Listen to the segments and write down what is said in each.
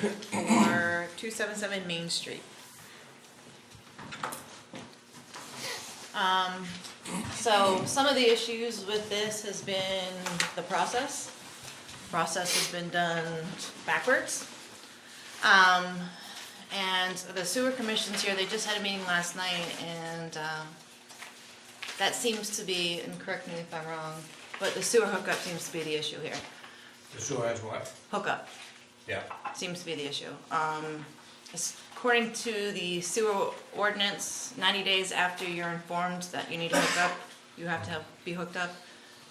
for 277 Main Street. So some of the issues with this has been the process. Process has been done backwards. And the sewer commission's here, they just had a meeting last night, and that seems to be, and correct me if I'm wrong, but the sewer hookup seems to be the issue here. The sewer has what? Hookup Yeah. seems to be the issue. According to the sewer ordinance, 90 days after you're informed that you need to hook up, you have to be hooked up.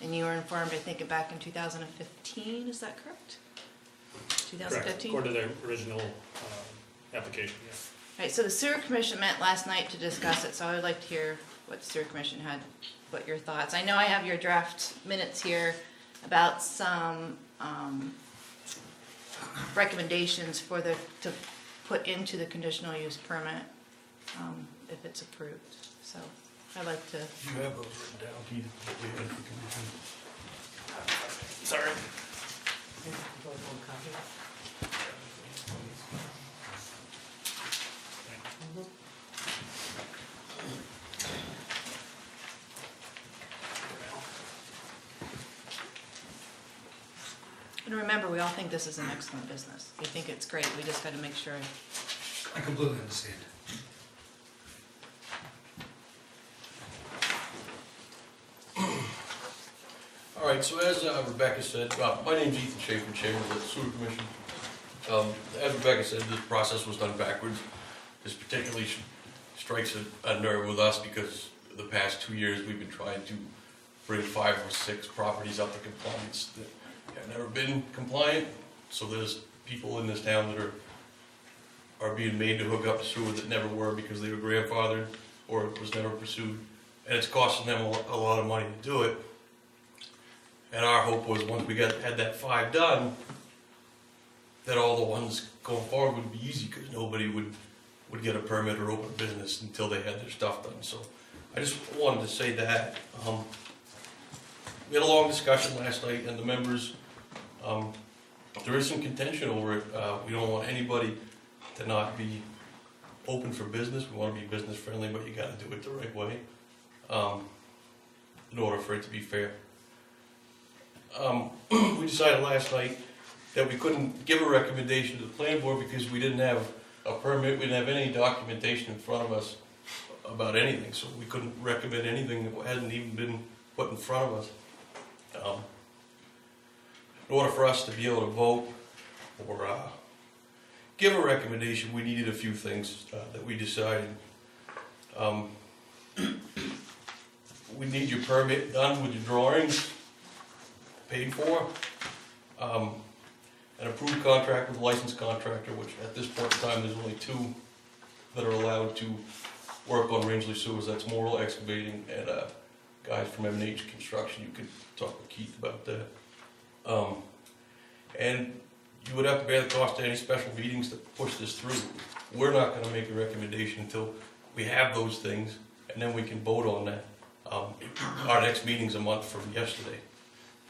And you were informed, I think, back in 2015, is that correct? 2015? According to the original application, yeah. Right, so the sewer commission met last night to discuss it, so I would like to hear what the sewer commission had, what your thoughts. I know I have your draft minutes here about some recommendations for to put into the conditional use permit if it's approved. So I'd like to. You have those written down, Keith? Sorry. And remember, we all think this is an excellent business. We think it's great. We just got to make sure. I completely understand. All right, so as Rebecca said, my name's Ethan Schaefer, Chairman of the Sewer Commission. As Rebecca said, this process was done backwards. This particularly strikes a nerve with us because the past 2 years we've been trying to bring 5 or 6 properties up to compliance that have never been compliant. So there's people in this town that are being made to hook up to sewer that never were because they were grandfathered or it was never pursued. And it's costing them a lot of money to do it. And our hope was once we had that 5 done, that all the ones going forward would be easy because nobody would get a permit or open a business until they had their stuff done. So I just wanted to say that. We had a long discussion last night and the members, there is some contention over it. We don't want anybody to not be open for business. We want to be business friendly, but you got to do it the right way in order for it to be fair. We decided last night that we couldn't give a recommendation to the planning board because we didn't have a permit, we didn't have any documentation in front of us about anything, so we couldn't recommend anything that hadn't even been put in front of us. In order for us to be able to vote or give a recommendation, we needed a few things that we decided. We need your permit done with your drawings, paid for, an approved contract with a licensed contractor, which at this point in time, there's only 2 that are allowed to work on Rangeley sewers. That's Morrill Excavating and guys from M&H Construction. You could talk with Keith about that. And you would have to bear the cost of any special meetings to push this through. We're not going to make a recommendation until we have those things, and then we can vote on that. Our next meeting's a month from yesterday.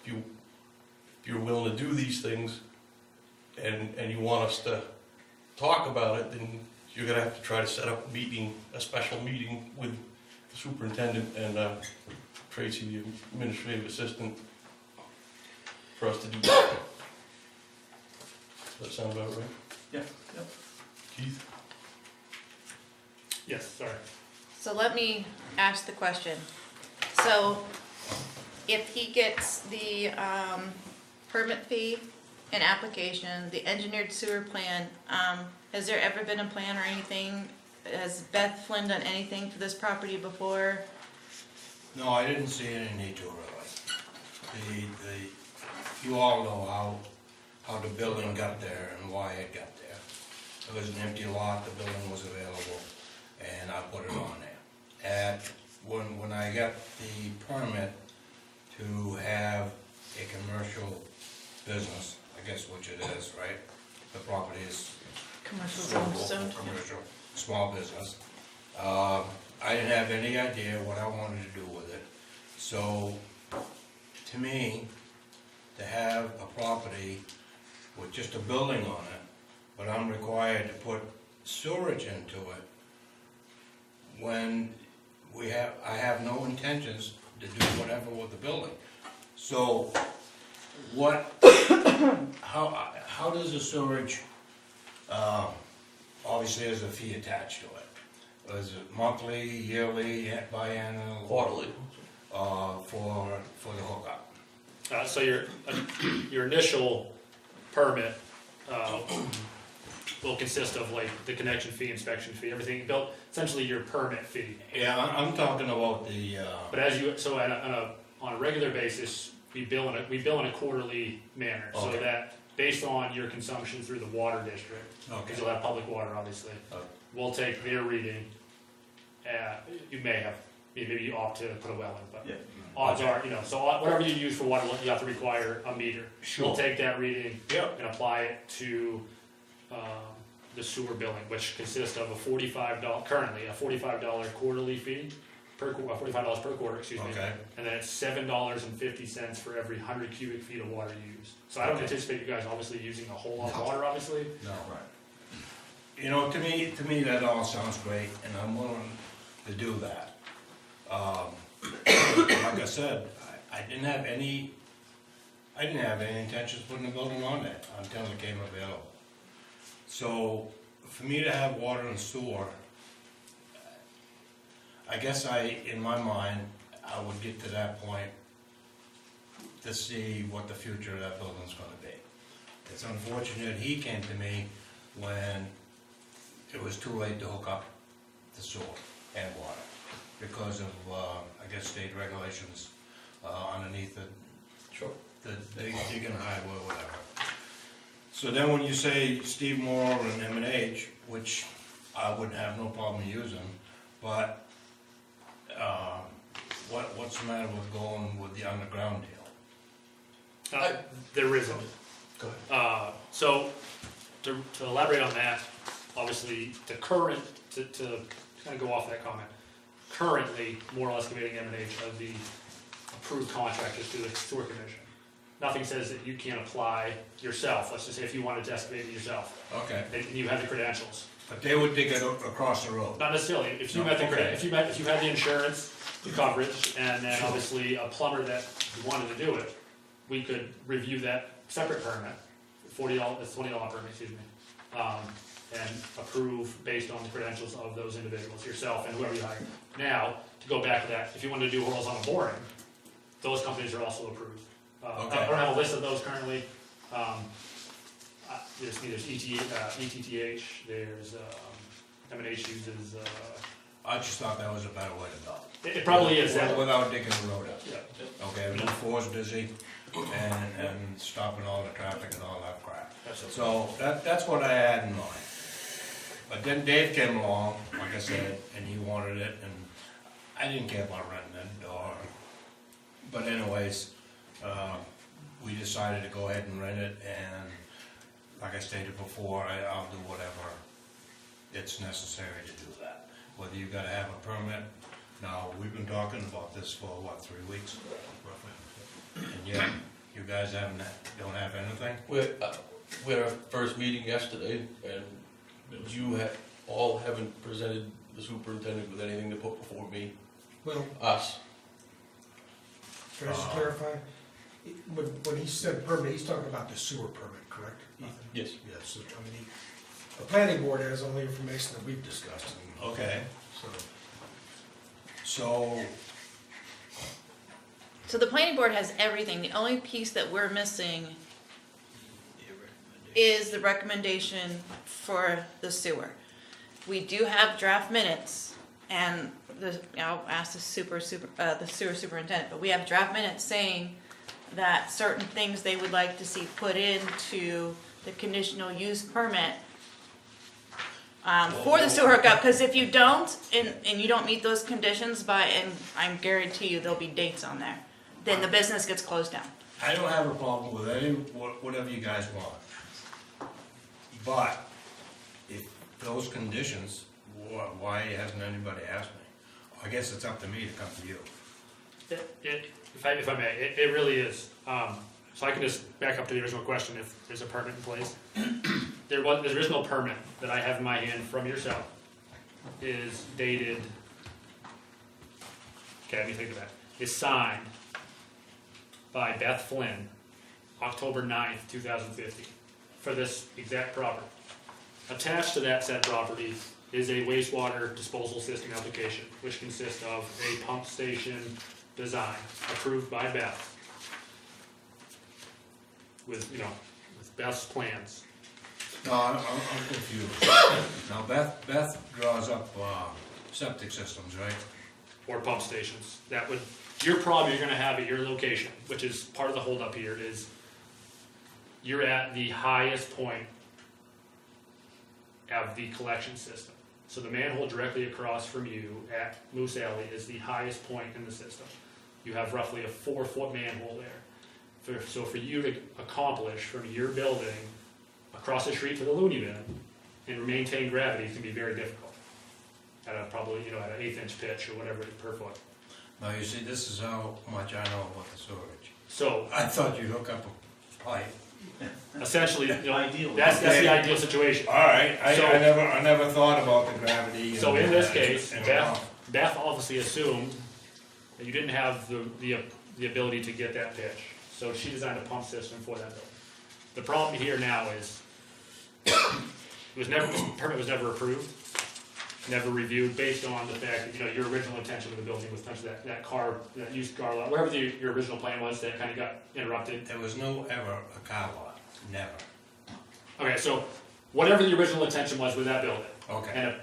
If you're willing to do these things, and you want us to talk about it, then you're going to have to try to set up a meeting, a special meeting with the superintendent and Tracy, the administrative assistant, for us to do that. Does that sound about right? Yeah. Keith? Yes, sorry. So let me ask the question. So if he gets the permit fee and application, the engineered sewer plan, has there ever been a plan or anything? Has Beth Flynn done anything for this property before? No, I didn't see any need to really. You all know how the building got there and why it got there. It was an empty lot, the building was available, and I put it on there. When I got the permit to have a commercial business, I guess which it is, right? The property is Commercial zone, commercial, small business. I didn't have any idea what I wanted to do with it. So, to me, to have a property with just a building on it, but I'm required to put storage into it when I have no intentions to do whatever with the building. So, how does the storage, obviously there's a fee attached to it. Is it monthly, yearly, biannual? Quarterly. For the hookup? So your initial permit, will consist of like the connection fee, inspection fee, everything built, essentially your permit fee. Yeah, I'm talking about the, But on a regular basis, we bill in a quarterly manner, so Okay. that based on your consumption through the water district, okay, because you'll have public water, obviously, Okay. we'll take their reading. You may have, maybe you opt to put a well in, but Yeah. odds are, so whatever you use for water, you have to require a meter. Sure. We'll take that reading Yep. and apply it to the sewer billing, which consists of currently a $45 quarterly fee, $45 per quarter, excuse me. Okay. And then it's $7.50 for every 100 cubic feet of water used. So I don't Okay. anticipate you guys obviously using a whole lot of water, obviously. No. Right. You know, to me, that all sounds great, and I'm willing to do that. Like I said, I didn't have any intentions of putting a building on that until it came available. So, for me to have water and sewer, I guess in my mind, I would get to that point to see what the future of that building's gonna be. It's unfortunate he came to me when it was too late to hook up the sewer and water because of, I guess, state regulations underneath the digging highway or whatever. So then when you say Steve Moore and M&H, which I wouldn't have no problem using, but what's the matter with going with the underground deal? There isn't. Go ahead. So to elaborate on that, obviously to kind of go off that comment, currently more or less committing M&H of the approved contractors to the sewer commission. Nothing says that you can't apply yourself. Let's just say if you wanted to excavate it yourself, Okay, and you have the credentials. but they would dig it across the road. Not necessarily. If you No, met the okay. if you had the insurance, the coverage, and then obviously a plumber that wanted to do it, we could review that separate permit, $20 permit, excuse me, and approve based on the credentials of those individuals, yourself and whoever you hire. Now, to go back to that, if you wanted to do horizontal boring, those companies are also approved. Okay. I don't have a list of those currently. There's ETTH, there's M&H uses. I just thought that was a better way to go. It probably is that. Without digging the road up. Yeah. Okay, Route 4's busy and stopping all the traffic and all that crap. Absolutely. So that's what I had in mind. But then Dave came along, like I said, and he wanted it, and I didn't care about renting it, but anyways, we decided to go ahead and rent it, and like I stated before, I'll do whatever it's necessary to do that. Whether you gotta have a permit, now, we've been talking about this for, 3 weeks? Roughly. And yet, you guys don't have anything? We had our first meeting yesterday, and you haven't presented the superintendent with anything to put before me, Well, us. can I just clarify? When he said permit, he's talking about the sewer permit, correct, Ethan? Yes. Yes, I mean, the planning board has only information that we've discussed, and Okay, so. So the planning board has everything. The only piece that we're missing is the recommendation for the sewer. We do have draft minutes, and I'll ask the sewer superintendent, but we have draft minutes saying that certain things they would like to see put into the conditional use permit for the sewer hookup, because if you don't, and you don't meet those conditions and I guarantee you there'll be dates on there, then the business gets closed down. I don't have a problem with whatever you guys want. But, if those conditions, why hasn't anybody asked me? I guess it's up to me to come to you. If I may, it really is. So I can just back up to the original question, if there's a permit in place. the original permit that I have in my hand from yourself is dated, okay, let me think of that, is signed by Beth Flynn, October 9th, 2050, for this exact property. Attached to that said property is a wastewater disposal system application, which consists of a pump station design approved by Beth with, with Beth's plans. No, I'm confused. Now Beth draws up, septic systems, right? Or pump stations. That would, your problem you're gonna have at your location, which is part of the holdup here, is you're at the highest point of the collection system. So the manhole directly across from you at Moose Alley is the highest point in the system. You have roughly a 4-foot manhole there. So for you to accomplish from your building across the street to the loony bin and maintain gravity can be very difficult. At a probably, at an 1/8 inch pitch or whatever per foot. Now, you see, this is how much I know about the sewerage. So I thought you'd hook up a pipe. essentially, Ideally. that's the ideal situation. All right, So- I never thought about the gravity. So and- in this case, and- Beth obviously assumed that you didn't have the ability to get that pitch. So she designed a pump system for that building. The problem here now is, the permit was never approved, never reviewed, based on the fact that, your original intention of the building was touch that used car lot, whatever your original plan was, that kind of got interrupted. There was no ever a car lot, never. Okay, so whatever the original intention was with that building, Okay. and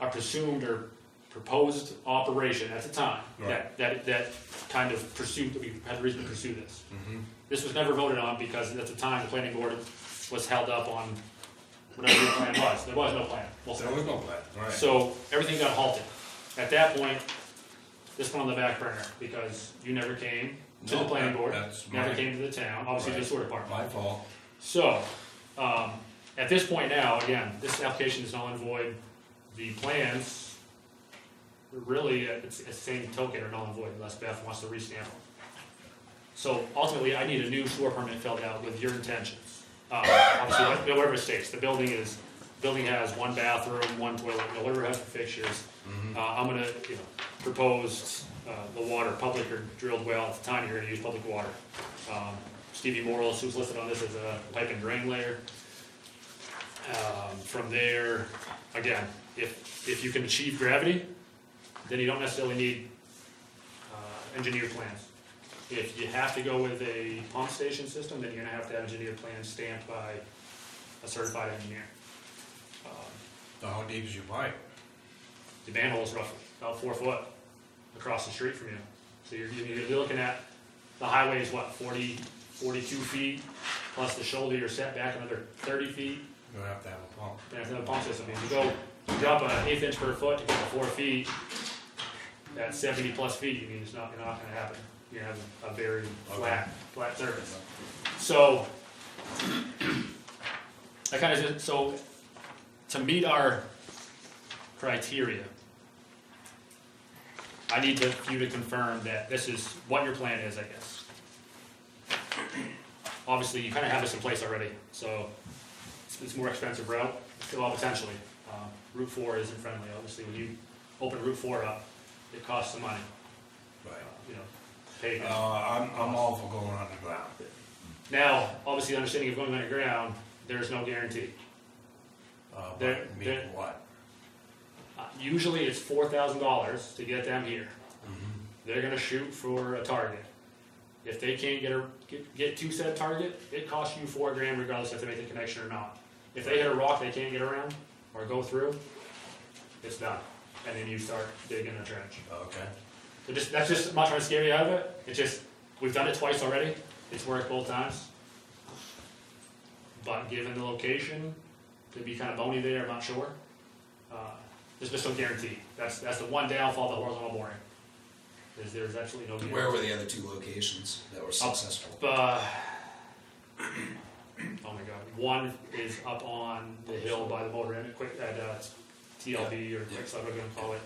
a presumed or proposed operation at the time, Right. that kind of pursued, that we had reason to pursue this. Mhm. This was never voted on because at the time, the planning board was held up on whatever the plan was. There was no plan. We'll say. There was no plan, right. So everything got halted. At that point, this went on the back burner because you never came to the No, planning board, that's never my- came to the town, obviously to the sewer department. My fault. So, at this point now, again, this application is null and void. The plans, really, it's the same token, are null and void unless Beth wants to restamp them. So ultimately, I need a new sewer permit filled out with your intentions. Obviously, whatever it states, the building has 1 bathroom, 1 toilet, whatever it has for fixtures. I'm gonna, propose the water, public or drilled well, at the time you're gonna use public water. Stevie Morris, who's listed on this as a pipe and drain layer. From there, again, if you can achieve gravity, then you don't necessarily need engineered plans. If you have to go with a pump station system, then you're gonna have to have engineered plans stamped by a certified engineer. So how deep is your pipe? The manhole is roughly about 4 foot across the street from you. So you're looking at, the highway is what, 42 feet, plus the shoulder, you're set back another 30 feet. You're gonna have to have a pump. And if the pump system, if you drop an 1/8 inch per foot to get to 4 feet, at 70 plus feet, it's not gonna happen. You're gonna have a very flat surface. So, so to meet our criteria, I need you to confirm that this is what your plan is, I guess. Obviously, you kind of have this in place already, so it's a more expensive route, well, potentially. Route 4 isn't friendly, obviously. When you open Route 4 up, it costs some money. Right. Pavement. I'm all for going underground. Now, obviously, the understanding of going underground, there's no guarantee. There- But mean what? Usually, it's $4,000 to get them here. Mhm. They're gonna shoot for a target. If they can't get to said target, it costs you $4,000 regardless if they make the connection or not. If they hit a rock they can't get around or go through, it's done. And then you start digging a trench. Okay. So that's just, I'm not trying to scare you out of it. It's just, we've done it twice already. It's worked both times. But given the location, could be kind of bony there, I'm not sure. There's just no guarantee. That's the one downfall of the horizontal boring. There's absolutely no guarantee. Where were the other 2 locations that were successful? Oh my God, one is up on the hill by the motor inn, at TLB or Quick Stop, whatever you want to call it.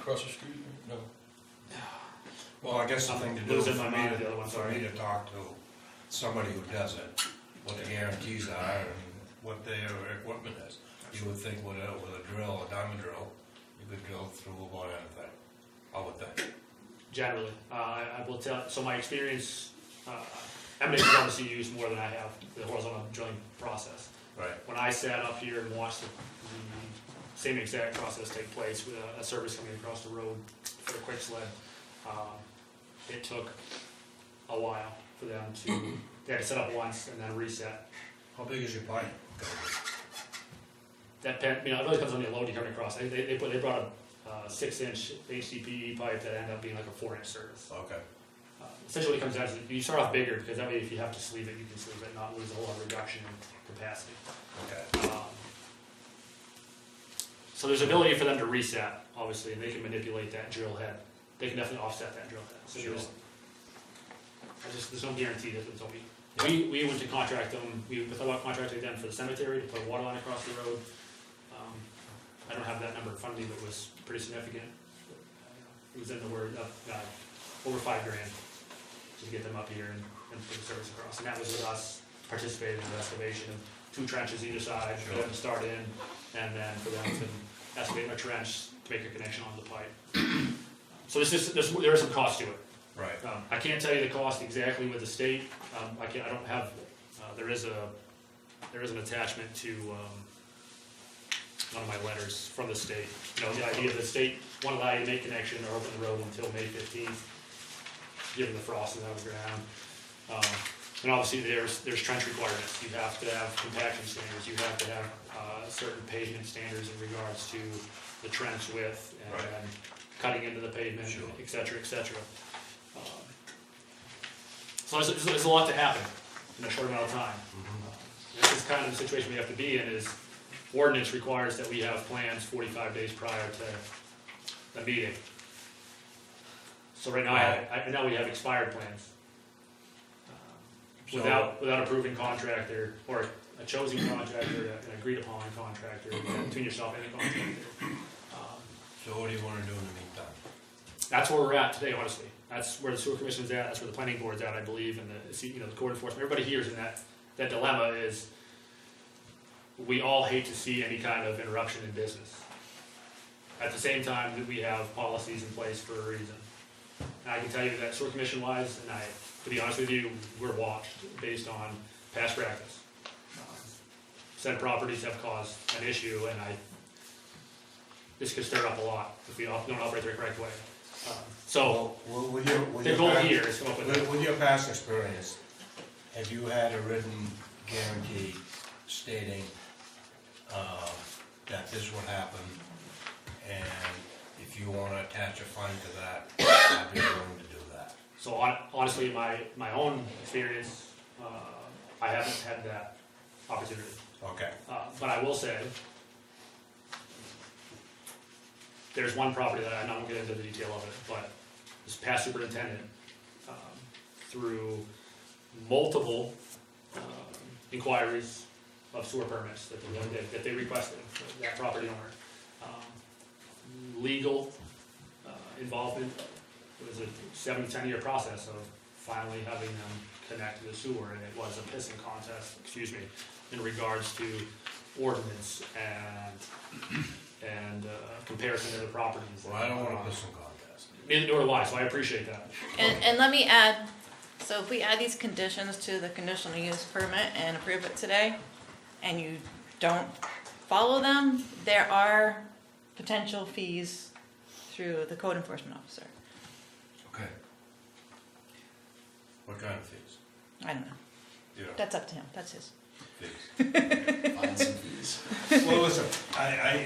Across the street? No. Well, I guess the thing to do Losing for my me mind with the other one, for sorry. me to talk to somebody who does it what the guarantees are and what their equipment is. You would think with a drill, a diamond drill, you could drill through about anything, I would think. Generally, I will tell, so my experience, eminent has obviously used more than I have the horizontal drilling process. Right. When I sat up here and watched the same exact process take place with a service coming across the road for a quick sled, it took a while for them to, they had to set up once and then reset. How big is your pipe? That pen, it really depends on the load you're coming across. They brought a 6-inch HDPE pipe that ended up being like a 4-inch service. Okay. Essentially, what it comes down to, you start off bigger because that way, if you have to sleeve it, you can sleeve it, not lose a whole lot of reduction in capacity. Okay. So there's ability for them to reset, obviously, and they can manipulate that drill head. They can definitely offset that drill head. So Sure. there's no guarantee that it's only. We went to contract them. We thought about contracting them for the cemetery to put a water line across the road. I don't have that number in front of me, but it was pretty significant. It was in the word of over $5,000 to get them up here and put the service across. And that was with us participating in the excavation of 2 trenches either side, for them to start in, and then for them to excavate a trench to make a connection on the pipe. So there is some cost to it. Right. I can't tell you the cost exactly with the state. I don't have. There is an attachment to one of my letters from the state. The idea the state won't allow you to make connection or open the road until May 15th, given the frost is out of the ground. And obviously there's trench requirements. You have to have compaction standards. You have to have certain pavement standards in regards to the trench width and cutting into the pavement, Sure. et cetera, et cetera. So there's a lot to happen in a short amount of time. This is kind of the situation we have to be in. Is ordinance requires that we have plans 45 days prior to the meeting. So right now, I know we have expired plans. Without a proven contractor or a chosen contractor, an agreed upon contractor, between yourself and the contractor. So what do you want to do in the meantime? That's where we're at today, honestly. That's where the sewer commission's at. That's where the planning board's at, I believe, and the code enforcement. Everybody here's in that dilemma is we all hate to see any kind of interruption in business. At the same time that we have policies in place for a reason. And I can tell you that sewer commission wise, and to be honest with you, we're watched based on past practice. Said properties have caused an issue, and this could stir up a lot if we don't operate the correct way. So with the goal here is to come up with with your past experience, have you had a written guarantee stating that this will happen, and if you want to attach a fine to that, I'd be willing to do that? So honestly, my own experience, I haven't had that opportunity. Okay. But I will say, there's one property that I'm not going to get into the detail of it, but this past superintendent, through multiple inquiries of sewer permits that they requested, that property owner, legal involvement. It was a 7 to 10 year process of finally having them connect to the sewer, and it was a pissing contest, in regards to ordinance and comparison to the properties. Well, I don't want to piss in contest. Neither do I, so I appreciate that. And let me add, so if we add these conditions to the conditional use permit and approve it today, and you don't follow them, there are potential fees through the code enforcement officer. Okay. What kind of fees? I don't know. Yeah. That's up to him. That's his. Fees. Find some fees. Well, listen,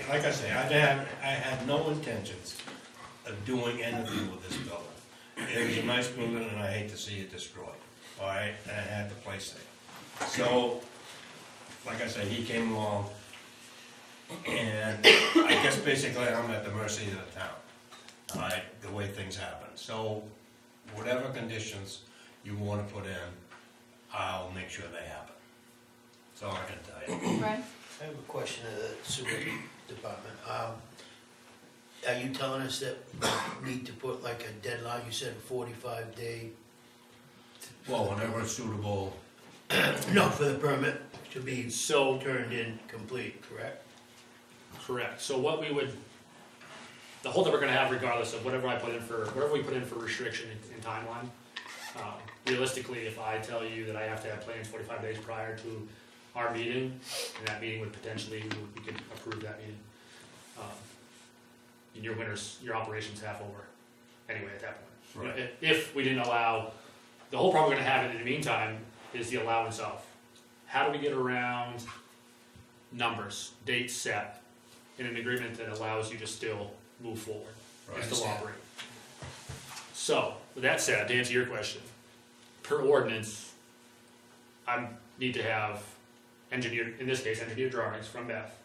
like I say, I had no intentions of doing anything with this building. It was a nice building, and I hate to see it destroyed, all right, and I had the place there. So, like I say, he came along, and I guess basically I'm at the mercy of the town, all right, the way things happen. So, whatever conditions you want to put in, I'll make sure they happen. That's all I can tell you. Right. I have a question of the sewer department. Are you telling us that we need to put like a deadline? You said 45-day. Well, whenever it's suitable No, for the permit to be So, turned in complete, correct? correct, so what we would, the hold that we're gonna have regardless of whatever we put in for restriction in timeline, realistically, if I tell you that I have to have plans 45 days prior to our meeting, and that meeting would potentially, we could approve that meeting. And your operation's half over, anyway, at that point. Right. If we didn't allow, the whole problem we're gonna have in the meantime is the allowance of, how do we get around numbers, dates set, in an agreement that allows you to still move forward, and Right. still operate. So, with that said, to answer your question, per ordinance, I need to have engineered, in this case, engineered drawings from Beth,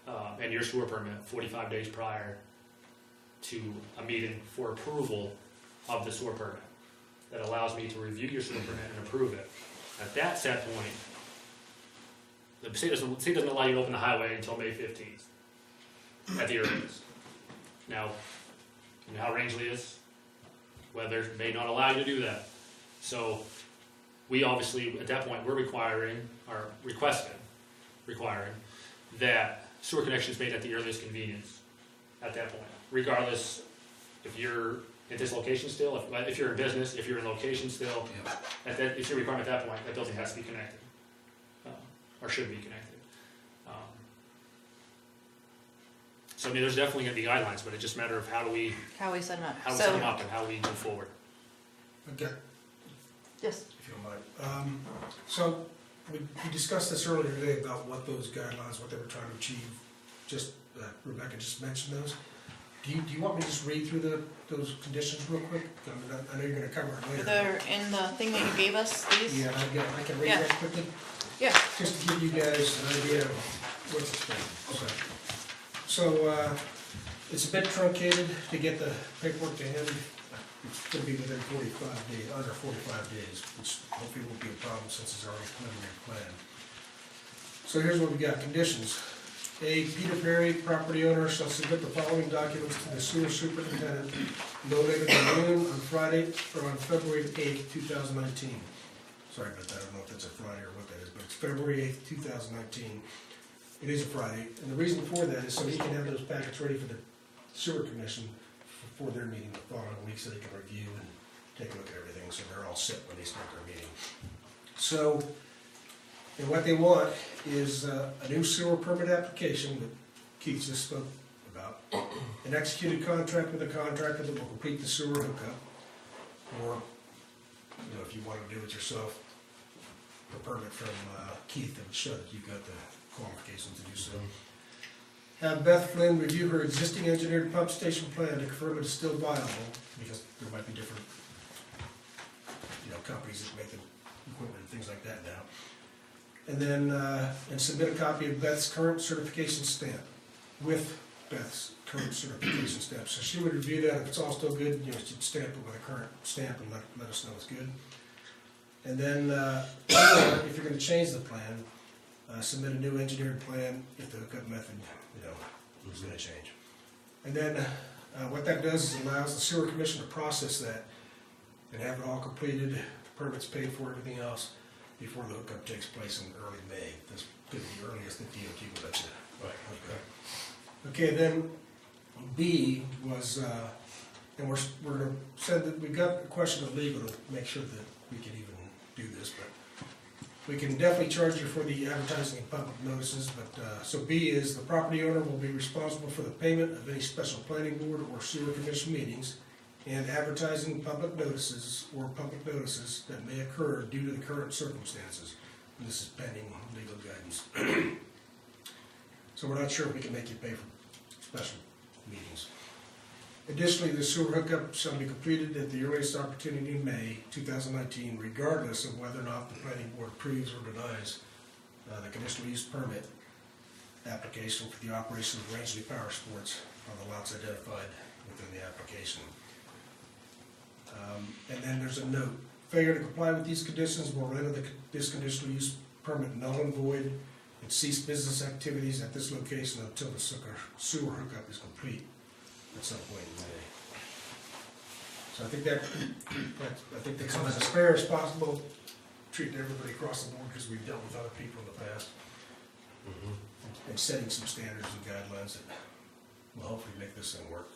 and your sewer permit 45 days prior to a meeting for approval of the sewer permit. That allows me to review your sewer permit and approve it. At that set point, the state doesn't allow you to open the highway until May 15th, at the earliest. Now, you know how Rangeley is? Weather may not allow you to do that. So, we obviously, at that point, we're requiring that sewer connection is made at the earliest convenience at that point. Regardless, if you're at this location still, if you're in business, if you're in location still, it's your requirement at that point, that building has to be connected. Or should be connected. So I mean, there's definitely gonna be guidelines, but it's just a matter of how we set them up. set them up and how we move forward. Okay, Yes. if you don't mind. So, we discussed this earlier today about what those guidelines, what they were trying to achieve. Just, Rebecca just mentioned those. Do you want me to just read through those conditions real quick? I know you're gonna cover it later. They're in the thing that you gave us, these? Yeah, I can read Yeah. that quickly, Yeah. just to give you guys an idea of what's expected. Okay. So, it's a bit truncated to get the paperwork to him. It's gonna be within 45 days, under 45 days, which hopefully won't be a problem since it's already preliminary plan. So here's what we got, conditions. A, Peter Perry, property owner, shall submit the following documents to the sewer superintendent no later than noon on Friday or on February 8th, 2019. Sorry about that, I don't know if that's a Friday or what that is, but it's February 8th, 2019. It is a Friday, and the reason for that is so he can have those packets ready for the sewer commission for their meeting the following week, so they can review and take a look at everything, so they're all set when they start their meeting. So, and what they want is a new sewer permit application that Keith just spoke about, an executed contract with a contractor that will complete the sewer hookup, or, you know, if you want to do it yourself, a permit from Keith that would show that you've got the qualifications to do so. Have Beth Flynn review her existing engineered pump station plan to confirm it is still viable, because there might be different, you know, companies that make the equipment and things like that now. And then, and submit a copy of Beth's current certification stamp, with Beth's current certification stamp. So she would review that, if it's all still good, you know, she'd stamp it with a current stamp and let us know it's good. And then, if you're gonna change the plan, submit a new engineered plan if the hookup method, you know, is gonna change. And then, what that does is allows the sewer commission to process that and have it all completed, permits paid for, everything else, before the hookup takes place in early May. This could be the earliest that DOT will let you hook up. Okay, then B was, and we're gonna send that, we've got a question of legal to make sure that we can even do this, but we can definitely charge you for the advertising and public notices, but, so B is the property owner will be responsible for the payment of any special planning board or sewer commission meetings and advertising public notices or public notices that may occur due to the current circumstances. And this is pending legal guidance. So we're not sure if we can make you pay for special meetings. Additionally, the sewer hookup shall be completed at the earliest opportunity in May 2019, regardless of whether or not the planning board approves or denies the conditional use permit application for the operation of Rangeley Power Sports on the lots identified within the application. And then there's a note, failure to comply with these conditions will render this conditional use permit null and void and cease business activities at this location until the sewer hookup is complete at some point in May. So I think that's as fair as possible treating everybody across the board, because we've dealt with other people in the past, and setting some standards and guidelines that will hopefully make this thing work,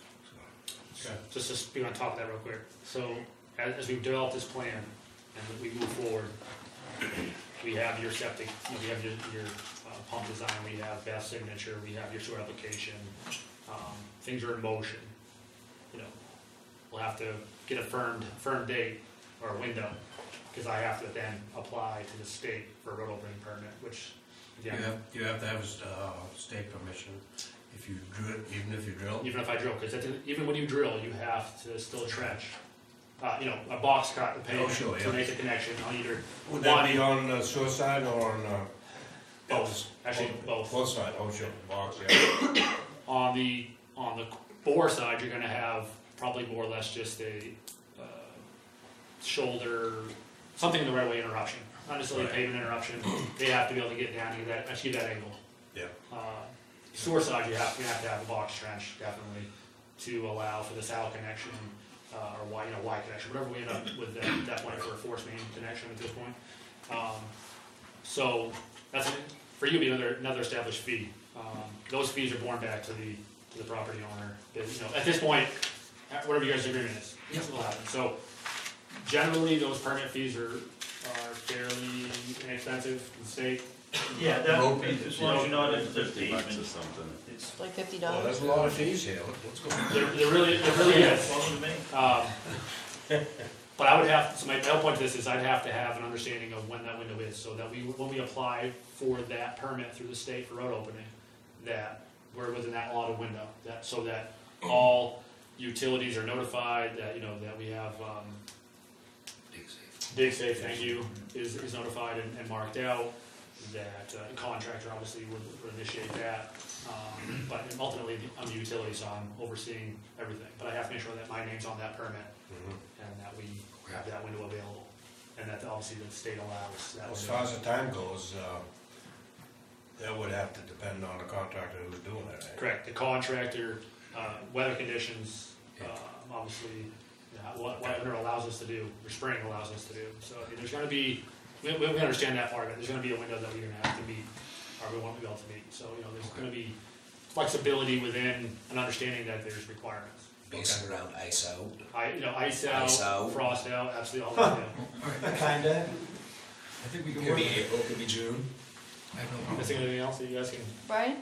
so. Okay, just to be on top of that real quick. So as we develop this plan and we move forward, we have your septic, we have your pump design, we have Beth's signature, we have your sewer application. Things are in motion. You know, we'll have to get a firm date or a window, because I have to then apply to the state for a road opening permit, which, again, You have to have state permission if you drill, even if you drill? even if I drill, because even when you drill, you have to still trench. A box cut the pavement sure, to yeah. make the connection on either Would that be on the sewer side or on, both. Actually, both. both sides, oh, sure, box, yeah. On the bore side, you're going to have probably more or less just a shoulder, something in the right of way interruption, not necessarily a Right. pavement interruption. They have to be able to get down to achieve that angle. Yeah. Sewer side, you have to have a box trench definitely to allow for the saddle connection or Y connection, whatever we end up with at that point for a force main connection at this point. So that's for you, it'd be another established fee. Those fees are borne back to the property owner. At this point, whatever you guys' agreement is, this will happen. So generally, those permit fees are fairly inexpensive in the state. Yeah, Road that, fees, as long as you're not into the $50 or pavement, something. it's Like $50. Well, there's a lot of fees here, let's go. There really is. welcome to me. But I would have, so my whole point to this is I'd have to have an understanding of when that window is, so that when we apply for that permit through the state for road opening, that we're within that allotted window, so that all utilities are notified, that we have, Dig Safe, thank you, is notified and marked out, that contractor obviously would initiate that. But ultimately, I'm the utility, so I'm overseeing everything. But I have to make sure that my name's on that permit and that we have that window available. And that obviously the state allows that As window. far as the time goes, that would have to depend on the contractor who's doing it, right? Correct, the contractor, weather conditions, obviously, what winter allows us to do, or spring allows us to do. So there's gonna be, we understand that part of it, there's gonna be a window that we're gonna have to meet, or we won't be able to meet. So, there's gonna be flexibility within an understanding that there's requirements. Based around ice out. Ice Ice out, out. frost out, absolutely all that, Kinda. I think we can Could work. be April, could be June. I have no yeah. problem. Missing anything else that you guys can? Brian?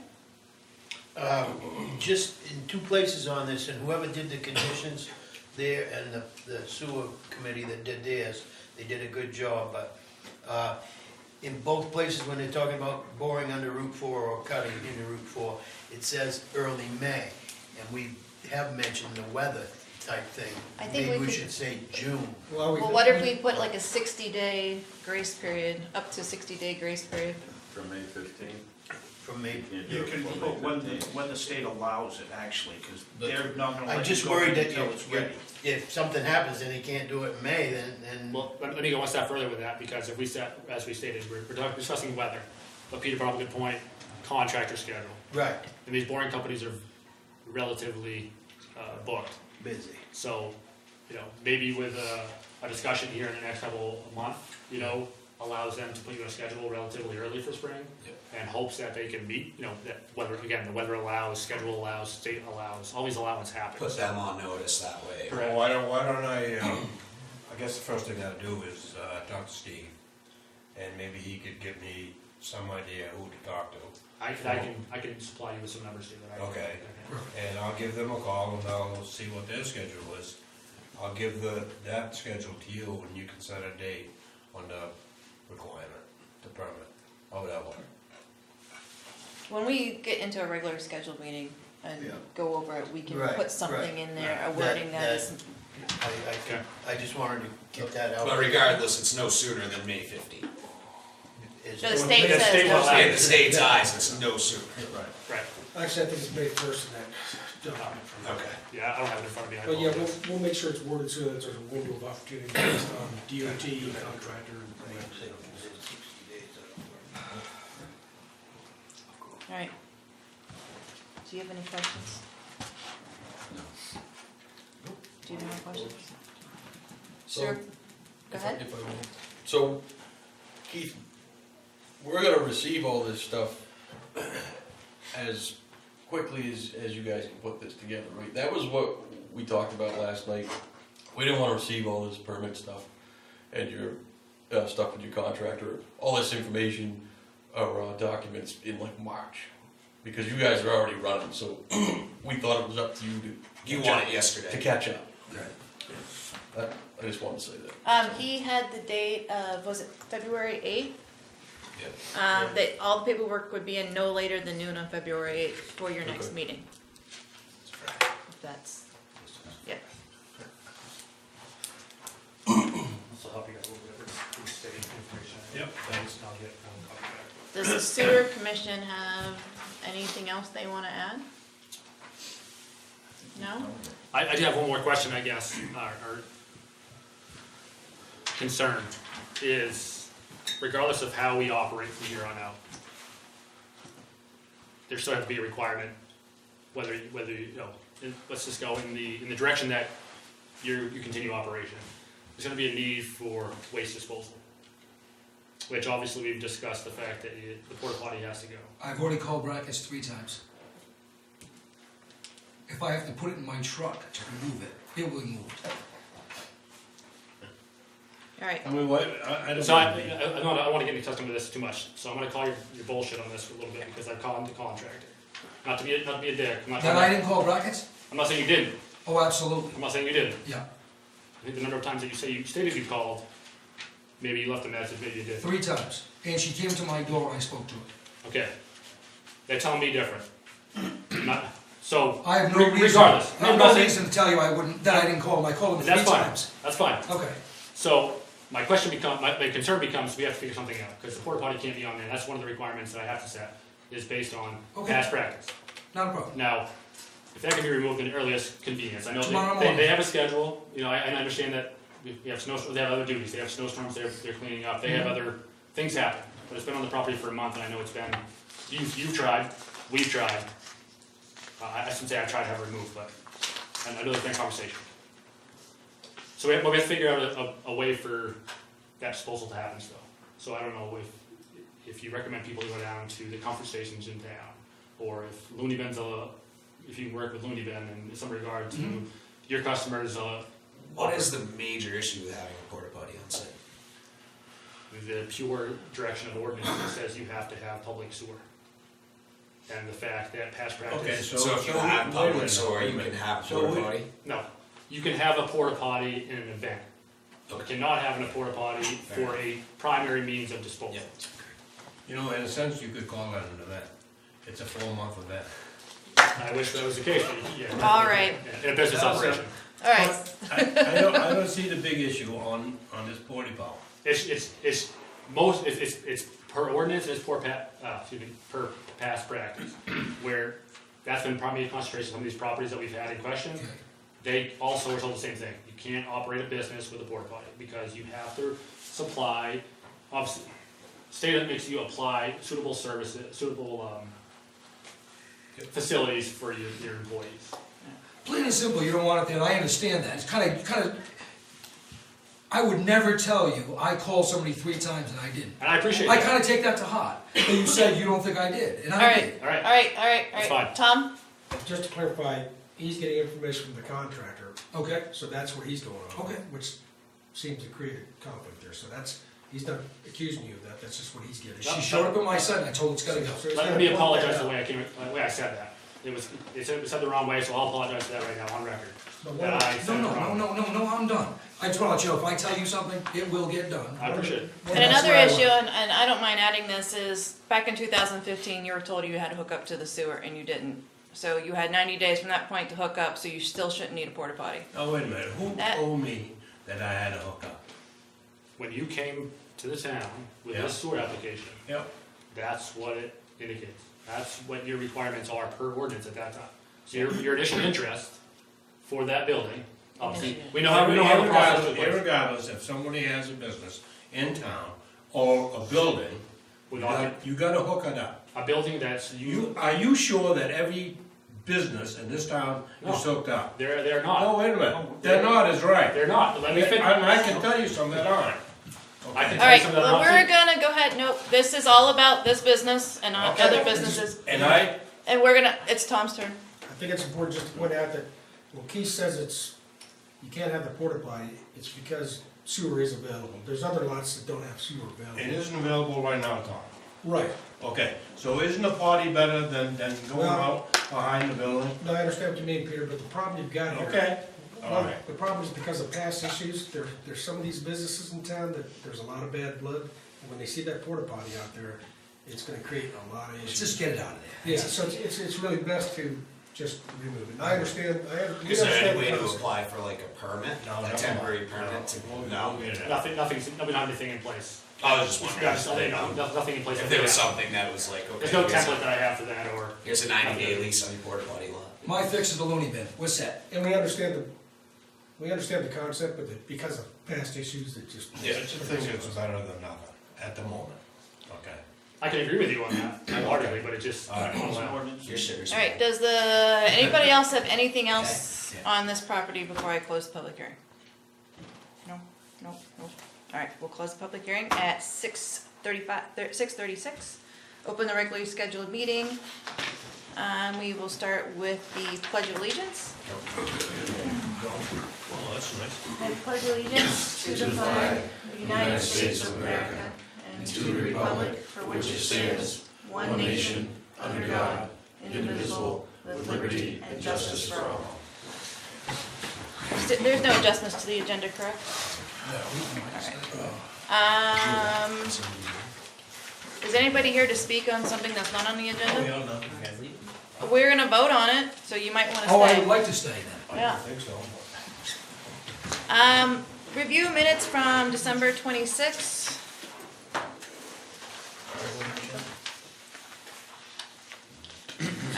Just in two places on this, and whoever did the conditions there and the sewer committee that did theirs, they did a good job, but, in both places, when they're talking about boring under Route 4 or cutting into Route 4, it says early May, and we have mentioned the weather type thing. I think Maybe we we could- should say June. Well, Well, what if we put like a 60-day grace period, up to 60-day grace period? From May 15th. From May. You can put when the state allows it, actually, because they're not gonna I'm let you just go worried that until it's ready. if something happens and he can't do it in May, then, Well, let me go one step further with that, because if we set, as we stated, we're discussing weather. But Peter brought up a good point, contractor schedule. right, And these boring companies are relatively booked. busy. So, maybe with a discussion here in the next couple of months, allows them to put you on a schedule relatively early for spring. And hopes that they can meet, that weather, again, the weather allows, schedule allows, state allows, all these allowances happen. Put them on notice that way. Correct. Well, why don't I guess the first thing I'll do is talk to Steve, and maybe he could give me some idea who to talk to. I can supply you with some numbers too that I. Okay. And I'll give them a call and I'll see what their schedule is. I'll give that schedule to you and you can set a date on the requirement, the permit. How would that work? When we get into a regular scheduled meeting and Yeah. go over it, we can Right, put something right. in there, a wording that is, I just wanted to get that out. But regardless, it's no sooner than May 15th. Is- so the state The says state no. will allow In the state's eyes, it's no sooner. Right, Actually, I think it's May 1st and that, done. Okay. yeah, I don't have it in front of me. I But yeah, apologize. we'll make sure it's worded so that there's a window of opportunity based on DOT, contractor, and All right. Do you have any questions? Do you have any questions? So, Sure. Go ahead. If I may. So, Keith, we're gonna receive all this stuff as quickly as you guys can put this together, right? That was what we talked about last night. We didn't wanna receive all this permit stuff and your, stuff with your contractor, all this information or, documents in like March. Because you guys are already running, so we thought it was up to you You want it to yesterday. catch up. I just wanted to say that. He had the date of, was it February 8th? Yep. That all the paperwork would be in no later than noon on February 8th for your next Okay. meeting. If that's, yeah. Also help you guys a little bit with state information. Yep, thanks. I'll get one copy back. Does the sewer commission have anything else they wanna add? No? I do have one more question, I guess, or concern is, regardless of how we operate from here on out, there still has to be a requirement, whether you know, let's just go in the direction that you continue operation. There's gonna be a need for waste disposal, which obviously we've discussed the fact that the porta potty has to go. I've already called Brackets 3 times. If I have to put it in my truck to remove it, it will be moved. Alright, I mean, what, I don't. So I don't want to get into touch with this too much, so I'm gonna call your bullshit on this for a little bit, because I've called the contractor. Not to be a dick, I'm not That I didn't call Brackets? saying you didn't, Oh, absolutely, I'm not saying you didn't. yeah. I think the number of times that you stated you called, maybe you left a message, maybe you did. 3 times. And she came to my door, I spoke to her. Okay. They're telling me different. Not, so, I have no reason. regardless, I have I'm not no saying- reason to tell you that I didn't call them. I called them 3 that's fine, times. that's fine. Okay. So, my concern becomes, we have to figure something out, because the porta potty can't be on there, that's one of the requirements that I have to set, is based on Okay. past practice. Not a problem. Now, if that can be removed in the earliest convenience, I know Tomorrow they morning. have a schedule, you know, I understand that we have they have other duties, they have snowstorms, they're cleaning up, they have Mm-hmm. other things happen. But it's been on the property for a month, and I know it's been, you've tried, we've tried. I shouldn't say I tried to have it removed, but I know there's been conversation. So we have to figure out a way for that disposal to happen still. So I don't know if you recommend people to go down to the comfort stations in town, or if Looney Bin's if you work with Looney Bin in some regard to your customers, What is the major issue with having a porta potty on site? the pure direction of ordinance that says you have to have public sewer. And the fact that past Okay, practice, so. So if you wait a have minute, public wait a sewer, you minute. can have a So porta we- potty? no, you can have a porta potty in an event. You cannot have a porta potty for a primary means of disposal. Yeah. You know, in a sense, you could call that an event. It's a 4-month event. I wish that was the case, but yeah. All right. In a business operation. alright, I don't see the big issue on this porta potty. It's per ordinance, it's per past practice, where that's been probably a concentration of some of these properties that we've had in question. Okay. They also were told the same thing, you can't operate a business with a porta potty, because you have to supply, obviously, state makes you apply suitable services, suitable, facilities for your employees. Plain and simple, you don't want it there, and I understand that. It's kind of, I would never tell you, I called somebody 3 times and I didn't. And I appreciate I that. kind of take that to heart, that you said you don't think I did, and I alright, did. All right, alright, That's alright. fine. Tom? Just to clarify, he's getting information from the contractor, Okay, so that's where he's going on. Okay. Which seems to create a conflict there, so he's not accusing you of that, that's just what he's getting. she showed up at my site and I told her it's gotta go. So he's let gotta me point apologize that the out. way I said that. It said the wrong way, so I'll apologize for that right now on record. But That what- I said it wrong. No, I'm done. I just wanna let you know, if I tell you something, it will get done. I appreciate it. what And else another do I issue, want? and I don't mind adding this, is back in 2015, you were told you had to hook up to the sewer and you didn't. So you had 90 days from that point to hook up, so you still shouldn't need a porta potty. Oh, wait a minute, who That- told me that I had to hook up? When you came to the town with Yeah. this sewer application, Yep. that's what it indicates. That's what your requirements are per ordinance at that time. So your initial interest for that building, obviously, we know how the process is. Irregardless, if somebody has a business in town or a building, We're not- you gotta hook it up. A building that's, Are you sure that every business in this town No. is hooked up? they're not. No, wait a minute, they're not is right. They're not, let me And finish. I can tell you some that aren't, I can All tell you right, something well, I'm not we're saying. gonna go ahead, nope, this is all about this business and not other businesses. And And it's Tom's turn. I think it's important just to point out that when Keith says you can't have the porta potty, it's because sewer is available. There's other lots that don't have sewer it available. isn't available right now, Tom. Right. Okay, so isn't a potty better than going Well- out behind the building? No, I understand what you mean, Peter, but the problem you've got here. Okay, all Well, right. the problem is because of past issues, there's some of these businesses in town that there's a lot of bad blood. And when they see that porta potty out there, it's gonna create a lot of Let's issues. just get it out of there. Yeah, so it's really best to just remove it. And I understand, we Is there understand any the way to concept. apply for like a permit, No, a no. temporary permit to, We'll no? get it. Nothing, we don't have anything in place. I was just Yeah, wondering, just, nothing in place. if there was something that was like, okay, There's no here's template a, that I have for that, or, here's a 90-day lease on your porta potty lot. My fix is the loony bin, what's that? And we understand the concept, but because of past issues, it just. I think it's better than nothing at the moment, okay? I can agree with you on that, wholeheartedly, but it just, All right. It's an ordinance. You're serious? All right, does anybody else have anything else on this property before I close the public hearing? No, no, no. All right, we'll close the public hearing at 6:36. Open the regularly scheduled meeting. We will start with the Pledge of Allegiance. Well, that's nice. I pledge allegiance to the flag of the United States of America and to the republic for which it stands, one nation, under God, indivisible, with liberty and justice for all. There's no adjustments to the agenda, correct? Is anybody here to speak on something that's not on the agenda? We're gonna vote on it, so you might wanna Oh, I would stay. like to stay then. I Yeah. don't think so. Review minutes from December 26th.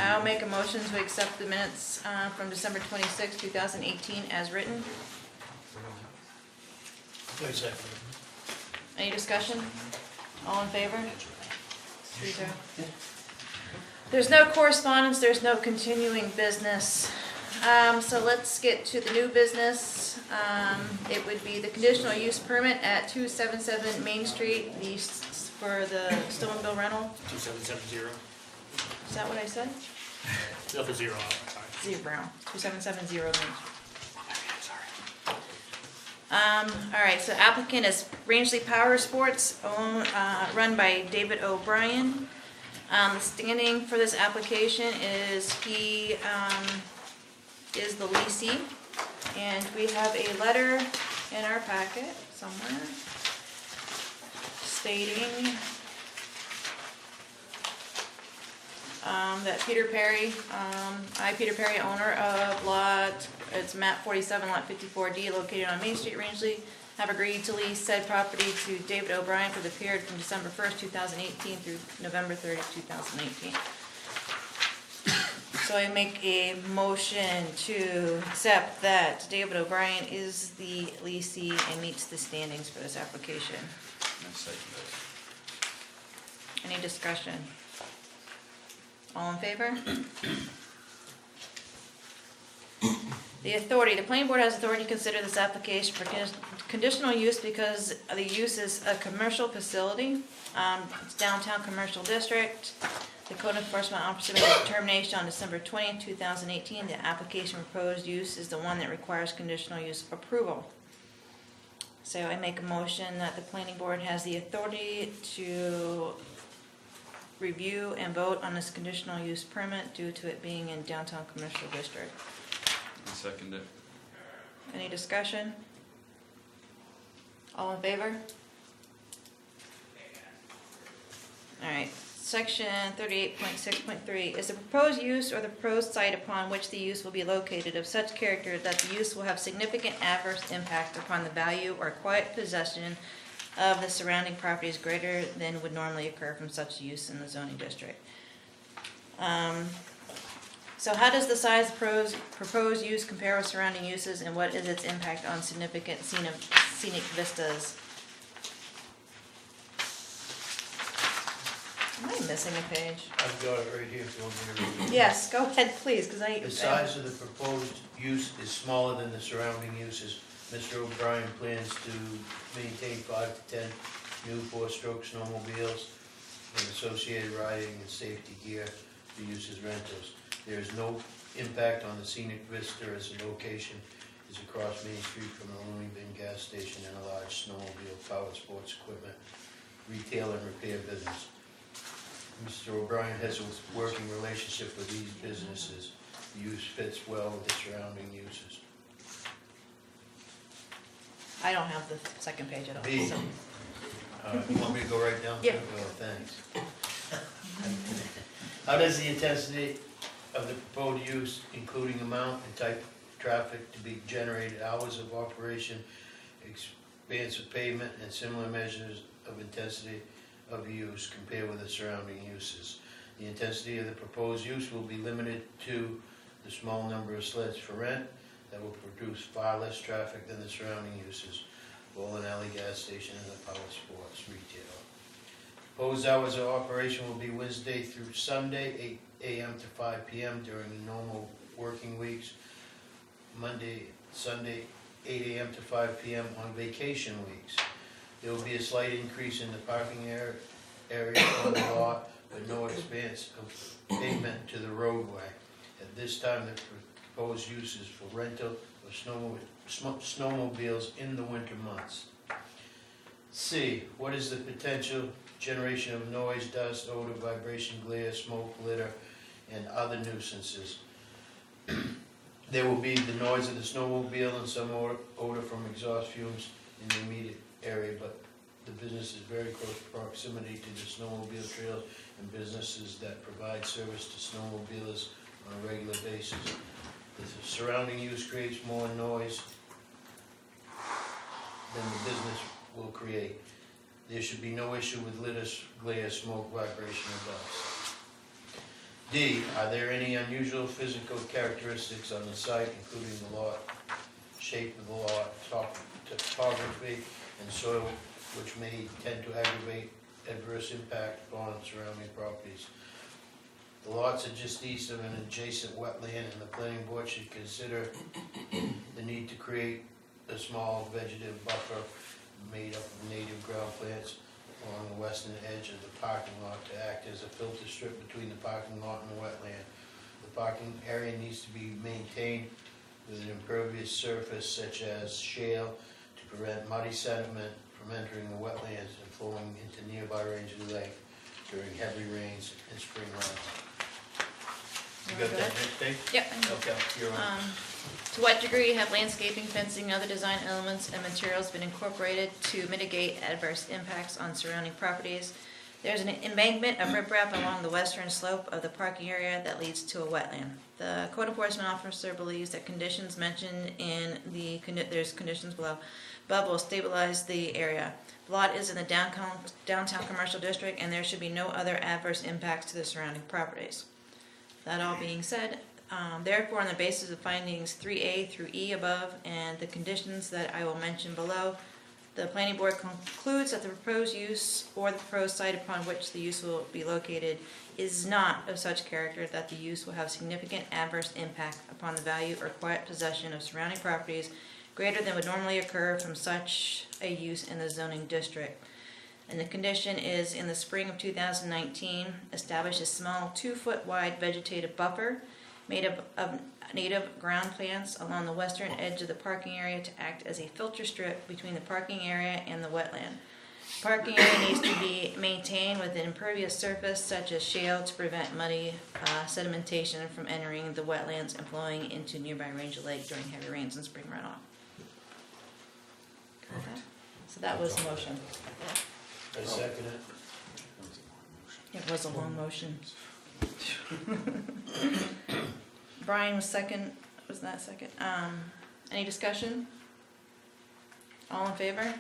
I'll make a motion to accept the minutes from December 26th, 2018 as written. Wait a second. Any discussion? All in favor? 3-0. There's no correspondence, there's no continuing business. So let's get to the new business. It would be the conditional use permit at 277 Main Street, for the Stoneville rental. 2770, Is that what I said? no, for zero, sorry. 2770 Main Street. All right, so applicant is Rangeley Power Sports, run by David O'Brien. The standing for this application is he is the leasing, and we have a letter in our packet somewhere stating that Peter Perry, Peter Perry, owner of it's map 47, lot 54D, located on Main Street, Rangeley, have agreed to lease said property to David O'Brien for the period from December 1st, 2018 through November 30th, 2018. So I make a motion to accept that David O'Brien is the leasee and meets the standings for this application. Any discussion? All in favor? The authority, the planning board has authority to consider this application for conditional use because the use is a commercial facility. It's downtown commercial district. The code enforcement officer made a determination on December 20th, 2018. The application proposed use is the one that requires conditional use approval. So I make a motion that the planning board has the authority to review and vote on this conditional use permit due to it being in downtown commercial district. I second it. Any discussion? All in favor? All right, section 38.6.3 is the proposed use or the proposed site upon which the use will be located of such character that the use will have significant adverse impact upon the value or quiet possession of the surrounding properties greater than would normally occur from such use in the zoning district. So how does the size of proposed use compare with surrounding uses, and what is its impact on significant scenic vistas? Am I missing a page? I've got it right here if you want me to read it. Yes, go ahead, please, because The size of the proposed use is smaller than the surrounding uses Mr. O'Brien plans to maintain 5 to 10 new 4-stroke snowmobiles and associated riding and safety gear for use as rentals. There is no impact on the scenic vista as the location is across Main Street from the Looney Bin gas station and a large snowmobile powered sports equipment retail and repair business. Mr. O'Brien has a working relationship with these businesses. The use fits well with the surrounding uses. I don't have the second page at all, B. so. You want me to go right down? Yeah. Well, thanks. How does the intensity of the proposed use, including amount and type of traffic to be generated, hours of operation, expanse of pavement, and similar measures of intensity of use compare with the surrounding uses? The intensity of the proposed use will be limited to the small number of sleds for rent that will produce far less traffic than the surrounding uses, bowling alley, gas station, and the power sports retail. Proposed hours of operation will be Wednesday through Sunday, 8 a.m. to 5 p.m. during normal working weeks. Monday, Sunday, 8 a.m. to 5 p.m. on vacation weeks. There will be a slight increase in the parking area on the lot, but no expanse of pavement to the roadway. At this time, the proposed use is for rental of snowmobiles in the winter months. C, what is the potential generation of noise, dust, odor, vibration, glare, smoke, litter, and other nuisances? There will be the noise of the snowmobile and some odor from exhaust fumes in the immediate area, but the business is very close proximity to the snowmobile trails and businesses that provide service to snowmobilers on a regular basis. The surrounding use creates more noise than the business will create. There should be no issue with litter, glare, smoke, vibration, or dust. D, are there any unusual physical characteristics on the site, including the lot, shape of the lot, topography, and soil, which may tend to aggravate adverse impact upon surrounding properties? The lots are just east of an adjacent wetland, and the planning board should consider the need to create a small vegetative buffer made up of native ground plants along the western edge of the parking lot to act as a filter strip between the parking lot and the wetland. The parking area needs to be maintained with an impervious surface such as shale to prevent muddy sediment from entering the wetlands and flowing into nearby Rangeley Lake during heavy rains and spring runoff. You got that, Dave? Yep. I know. Okay, you're on. To what degree have landscaping, fencing, other design elements and materials been incorporated to mitigate adverse impacts on surrounding properties? There's an embankment of riprap along the western slope of the parking area that leads to a wetland. The code enforcement officer believes that conditions mentioned in there's conditions below, above will stabilize the area. The lot is in the downtown commercial district, and there should be no other adverse impacts to the surrounding properties. That all being said, therefore, on the basis of findings 3A through E above and the conditions that I will mention below, the planning board concludes that the proposed use or the proposed site upon which the use will be located is not of such character that the use will have significant adverse impact upon the value or quiet possession of surrounding properties greater than would normally occur from such a use in the zoning district. And the condition is, in the spring of 2019, establish a small 2-foot wide vegetative buffer made up of native ground plants along the western edge of the parking area to act as a filter strip between the parking area and the wetland. Parking area needs to be maintained with an impervious surface such as shale to prevent muddy sedimentation from entering the wetlands and flowing into nearby Rangeley Lake during heavy rains and spring runoff. Perfect. So that was the motion. I second it. It was a long motion. Brian was second, was that second? Any discussion? All in favor?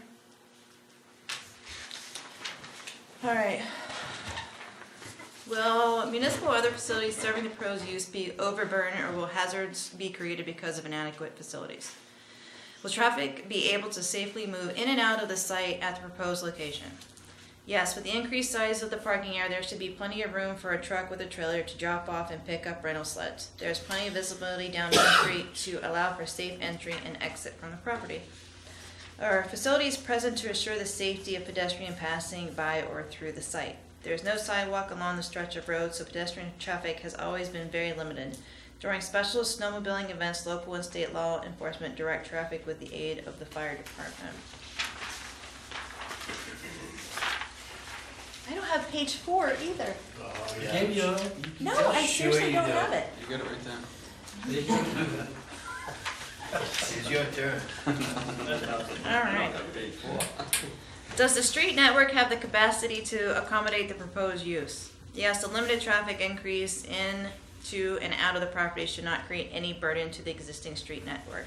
All right. Will municipal or other facilities serving the proposed use be overburdened, or will hazards be created because of inadequate facilities? Will traffic be able to safely move in and out of the site at the proposed location? Yes, with the increased size of the parking area, there should be plenty of room for a truck with a trailer to drop off and pick up rental sleds. There's plenty of visibility down Main Street to allow for safe entry and exit from the property. Our facility is present to assure the safety of pedestrian passing by or through the site. There is no sidewalk along the stretch of road, so pedestrian traffic has always been very limited. During special snowmobiling events, local and state law enforcement direct traffic with the aid of the fire department. I don't have page 4 either. Oh, yeah. Gave you, No, I Sure seriously you don't don't. have it. You got it right there. they gave you that. It's your turn. All right. Does the street network have the capacity to accommodate the proposed use? Yes, the limited traffic increase into and out of the property should not create any burden to the existing street network.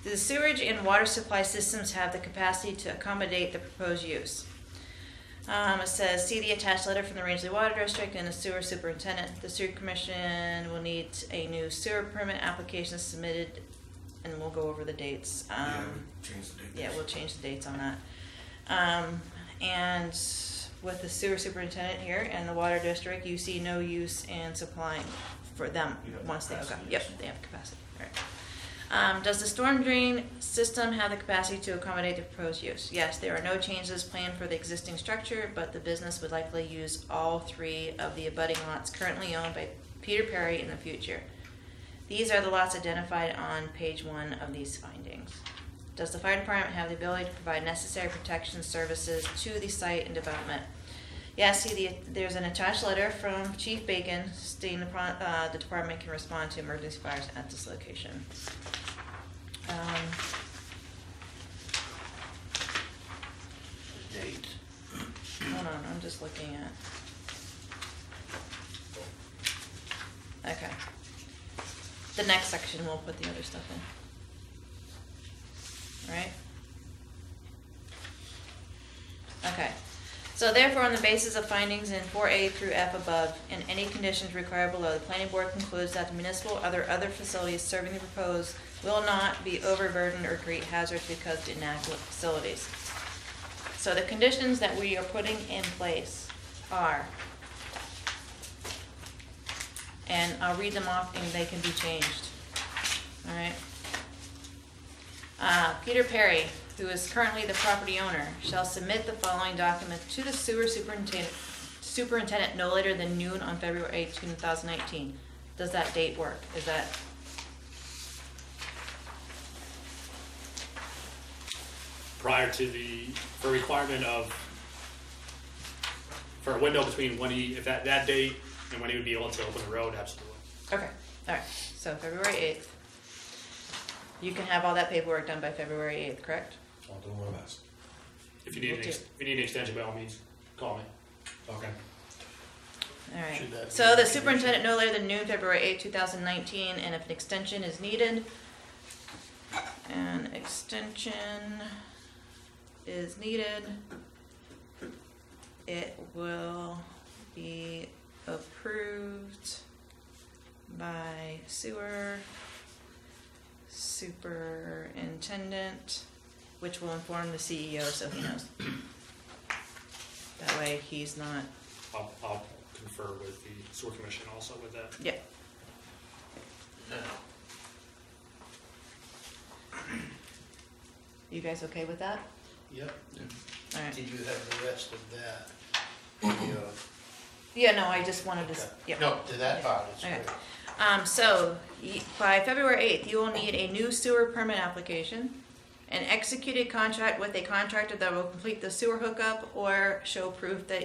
Do the sewage and water supply systems have the capacity to accommodate the proposed use? It says, see the attached letter from the Rangeley Water District and the sewer superintendent. The sewer commission will need a new sewer permit application submitted, and we'll go over the dates. Change the date. Yeah, we'll change the dates on that. And with the sewer superintendent here and the water district, you see no use in supplying for them You have once they hook up. capacity, Yep, yes. they have capacity, right. Does the storm drain system have the capacity to accommodate the proposed use? Yes, there are no changes planned for the existing structure, but the business would likely use all 3 of the abutting lots currently owned by Peter Perry in the future. These are the lots identified on page 1 of these findings. Does the fire department have the ability to provide necessary protection services to the site and development? Yes, there's an attached letter from Chief Bacon stating the department can respond to emergency fires at this location. Date. Hold on, I'm just looking at. Okay. The next section, we'll put the other stuff in. Right? Okay. So therefore, on the basis of findings in 4A through F above, and any conditions required below, the planning board concludes that the municipal or other facilities serving the proposed will not be overburdened or create hazards because of inadequate facilities. So the conditions that we are putting in place are, and I'll read them off and they can be changed. All right. Peter Perry, who is currently the property owner, shall submit the following documents to the sewer superintendent no later than noon on February 8, 2019. Does that date work? Is that? Prior to for requirement of, for a window between when if that date and when he would be able to open the road, absolutely. Okay, all right. So February 8th. You can have all that paperwork done by February 8th, correct? I'll do my best. If you need an extension, by all means, call me. Okay. All right. Should that So be the superintendent no later than noon, February 8th, 2019, and if an extension is needed, it will be approved by sewer superintendent, which will inform the CEO so he knows. That way he's not, I'll confer with the sewer commission also with that. yeah. You guys okay with that? Yep. All right. Did you have the rest of that? Yeah, no, I just wanted to, yeah. No, to that part, it's Okay. great. So, by February 8th, you will need a new sewer permit application, an executed contract with a contractor that will complete the sewer hookup or show proof that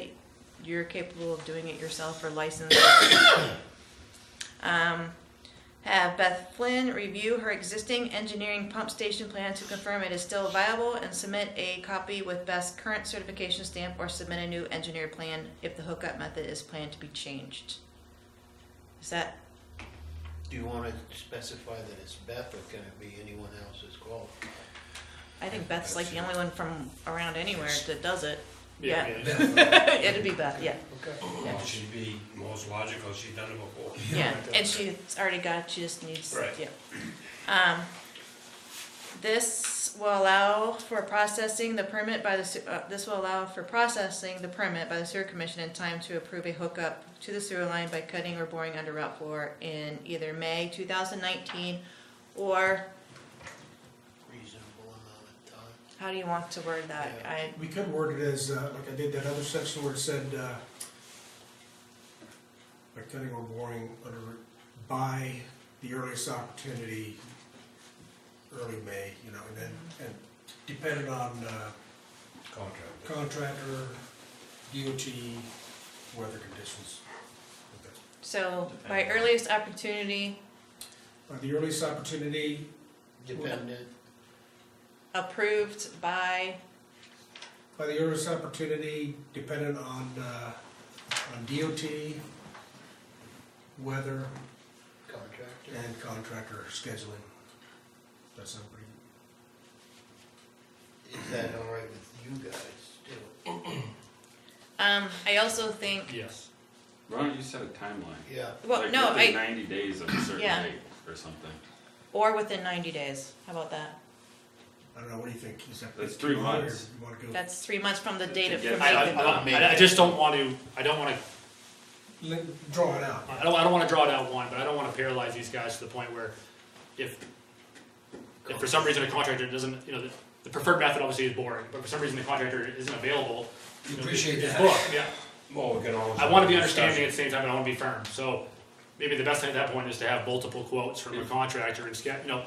you're capable of doing it yourself or licensed. Have Beth Flynn review her existing engineering pump station plan to confirm it is still viable and submit a copy with Beth's current certification stamp or submit a new engineered plan if the hookup method is planned to be changed. Is that? Do you want to specify that it's Beth, or can it be anyone else that's qualified? I think Beth's like the only one from around anywhere that does it. Yeah. It'd be Beth, yeah. Okay. Well, she'd be most logical, she's done it before. Yeah, and she's already got it, she just needs, Right. yeah. This will allow for processing the permit by the, this will allow for processing the permit by the sewer commission in time to approve a hookup to the sewer line by cutting or boring under Route 4 in either May 2019 or, Reasonable amount of time. how do you want to word that? Yeah. I, We could word it as, like I did that other section where it said, by cutting or boring under, by the earliest opportunity, early May, you know, and then, and depending on, Contract. contractor, DOT, weather conditions. Okay. so by earliest opportunity, By the earliest opportunity, Dependent, approved by, by the earliest opportunity, dependent on DOT, weather, contractor. and contractor scheduling. That's not pretty. Is that all right with you guys too? I also think, Yes. Why don't you set a timeline? Yeah. well, Like no, within I, 90 days of a certain Yeah. date or something. or within 90 days, how about that? I don't know, what do you think? Is that That's too 3 long, or months. You wanna go? That's 3 months from the date of. get- from I just don't want to, I don't want to Draw it out. I don't wanna draw it out one, but I don't wanna paralyze these guys to the point where if for some reason a contractor doesn't, you know, the preferred method obviously is boring, but for some reason the contractor isn't available. We you know, appreciate it's that. booked, yeah. Well, we can always. I wanna be have a understanding at discussion. the same time, and I wanna be firm, so maybe the best thing at that point is to have multiple quotes from a contractor and you know,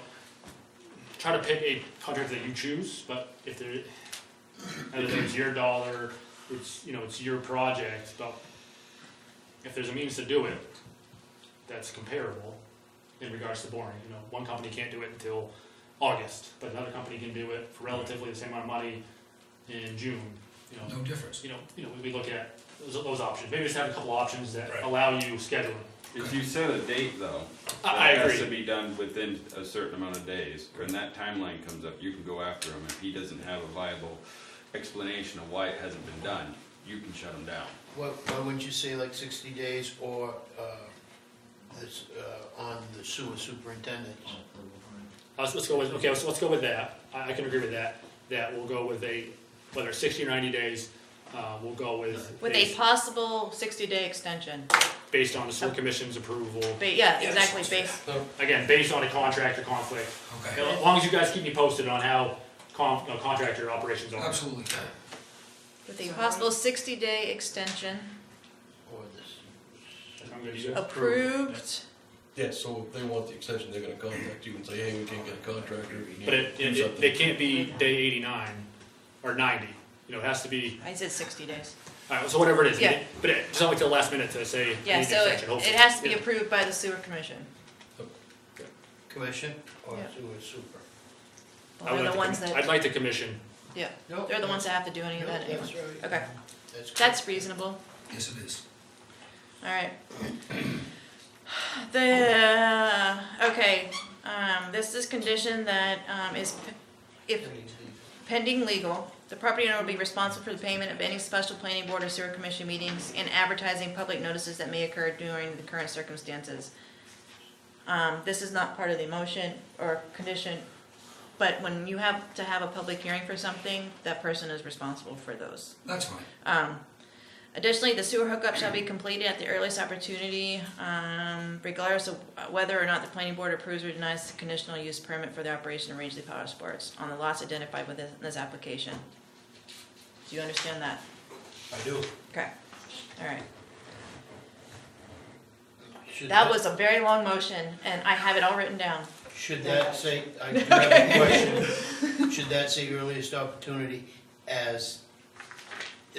try to pick a contractor that you choose, but if there, it's your dollar, it's, you know, it's your project, but if there's a means to do it that's comparable in regards to boring, you know, one company can't do it until August, but another company can do it for relatively the same amount of money in June, you know. No difference. You know, we look at those options, maybe just have a couple options that Right. allow you scheduling. If you set a date though, I that has agree. to be done within a certain amount of days. When that timeline comes up, you can go after him. If he doesn't have a viable explanation of why it hasn't been done, you can shut him down. Why wouldn't you say like 60 days or this, on the sewer superintendent? Let's go with, okay, so let's go with that, I can agree with that, that we'll go with whether it's 60 or 90 days, we'll go with. With a possible 60-day extension. Based on the sewer commission's approval, Yeah, exactly, based, again, based on a contractor conflict. Okay, As long as you guys keep me posted on how contractor operations are. absolutely. with a possible 60-day extension, Or this, I'm gonna do that. approved, Yeah, so if they want the extension, they're gonna contact you and say, hey, we can't get a contractor. we But need to do something." it can't be day 89 or 90, you know, it has to be, I said 60 days. alright, so whatever it is. Yeah. But it's not like the last minute to say. Yeah, we need so an it extension, hopefully. has to be Yeah. approved by the sewer commission. commission or Yeah. sewer super? I Well, would they're like the ones I'd that, like the commission. yeah, No, they're the ones that have to do any of No, that anyway. that's right. Okay, That's correct. that's reasonable, Yes, it is. alright. The, okay, this is condition that, is, if pending legal, the property owner will be responsible for the payment of any special planning board or sewer commission meetings and advertising public notices that may occur during the current circumstances. This is not part of the motion or condition, but when you have to have a public hearing for something, that person is responsible for those. That's fine. Additionally, the sewer hookup shall be completed at the earliest opportunity, regardless of whether or not the planning board approves or denies the conditional use permit for the operation of Rangeley Power Sports on the lots identified within this application. Do you understand that? I do. Okay, all right. Should That was a very long motion, and I have it all written down. Should that say, I do have a question, should that say earliest opportunity as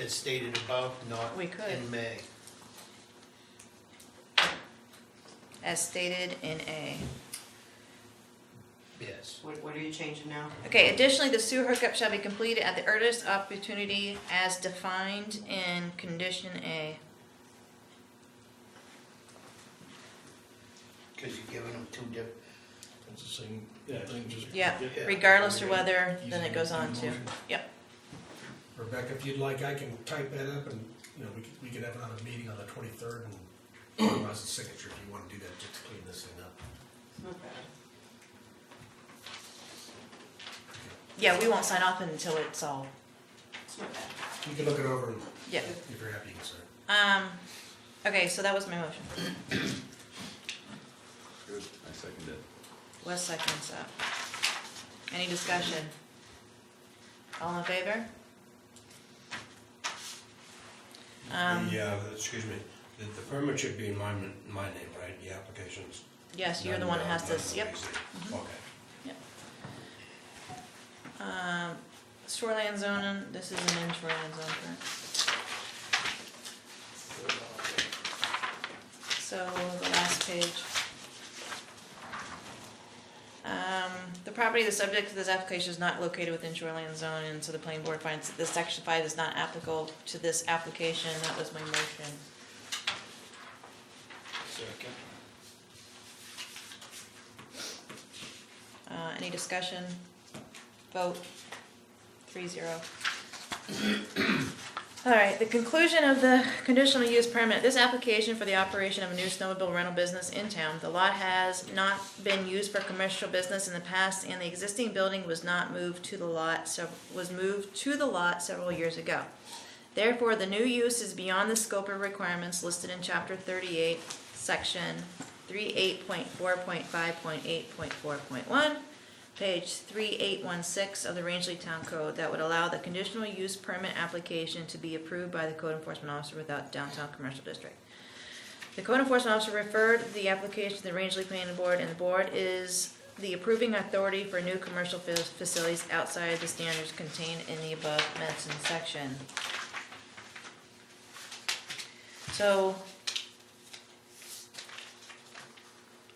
stated above, not We could. in May? As stated in A. Yes. What are you changing now? Okay, additionally, the sewer hookup shall be completed at the earliest opportunity as defined in condition A. Because you're giving them two different, It's the same Yeah. thing, just. Yeah, Yeah. regardless of whether, then it goes on to, yep. Rebecca, if you'd like, I can type that up and, you know, we could have another meeting on the 23rd and authorize the signature if you wanna do that, just to clean this thing up. Okay. Yeah, we won't sign off until it's all, You can look it over and yeah. if you're happy, you can sign. Okay, so that was my motion. Good, I second it. Wes seconds that. Any discussion? All in favor? Excuse me, the permit should be in my name, right, the applications? Yes, you're the one that has to, Not yep. Louise. Mhm. Okay. Shoreline zoning, this is an in shoreline zone, correct? So, the last page. The property, the subject of this application is not located within shoreline zone, and so the planning board finds that this section 5 is not applicable to this application. That was my motion. Second. Any discussion? Vote. 3-0. All right, the conclusion of the conditional use permit. This application for the operation of a new snowmobile rental business in town. The lot has not been used for commercial business in the past, and the existing building was not moved to the lot, several years ago. Therefore, the new use is beyond the scope of requirements listed in Chapter 38, Section 38.4.5.8.4.1. Page 3816 of the Rangeley Town Code that would allow the conditional use permit application to be approved by the code enforcement officer without downtown commercial district. The code enforcement officer referred the application to the Rangeley Planning Board, and the board is the approving authority for new commercial facilities outside the standards contained in the above mentioned section. So,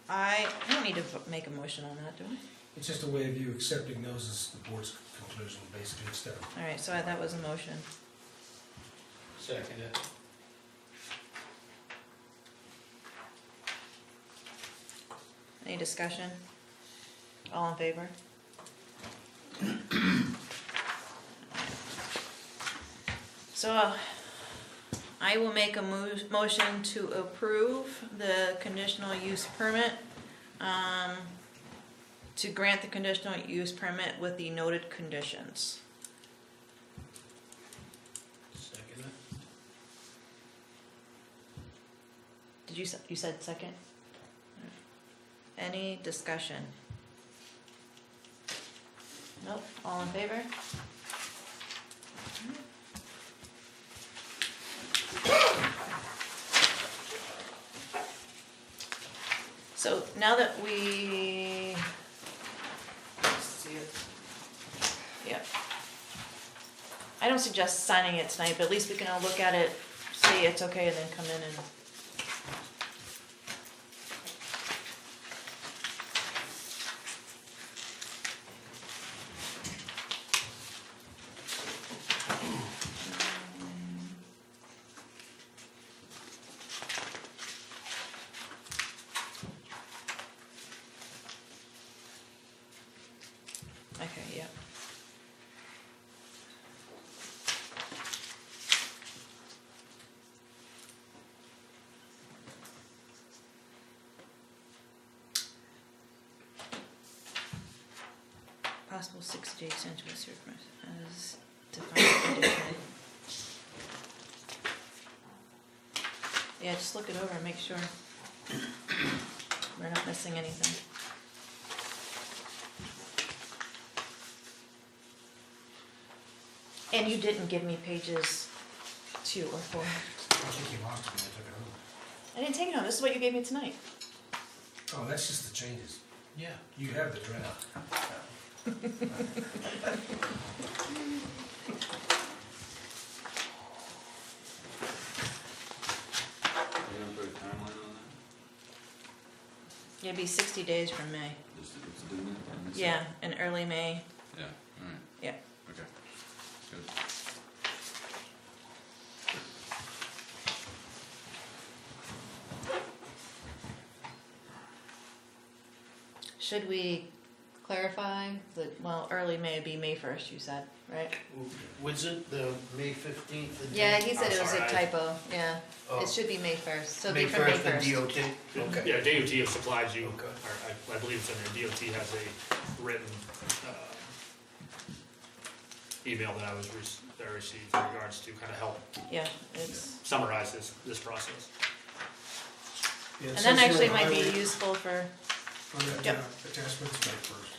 I don't need to make a motion on that, do I? It's just a way of you accepting those as the board's conclusion, basically, instead of. All right, so that was a motion. Second it. Any discussion? All in favor? So, I will make a motion to approve the conditional use permit, to grant the conditional use permit with the noted conditions. Second it. Did you said second? Any discussion? Nope, all in favor? So now that we, let's see it. Yep. I don't suggest signing it tonight, but at least we can all look at it, see it's okay, and then come in and. Okay, yeah. Possible 60-day extension of sewer permit as defined condition. Yeah, just look it over and make sure we're not missing anything. And you didn't give me pages 2 or 4. I think you lost me, I took it home. I didn't take it home, this is what you gave me tonight. Oh, that's just the changes. Yeah. You have the draft. You gonna put a timeline on It'd be 60 days from May. that? Just it's doing it on this Yeah, side? in early May. Yeah, alright. Yeah. Okay, good. Should we clarify that, well, early May would be May 1st, you said, right? Wasn't the May 15th? the Yeah, date? he said it was a Sorry, typo, yeah. Oh. It should be May 1st, so it'd May be from May 1st, 1st. the DOT? Okay. Yeah, DOT has supplied you, Okay. or I believe it's in there, DOT has a written email that I received in regards to kind of help Yeah, it's, summarize this process. Yeah, and it then says here actually on might be highway, useful for, on that, Yep. attachments, May first.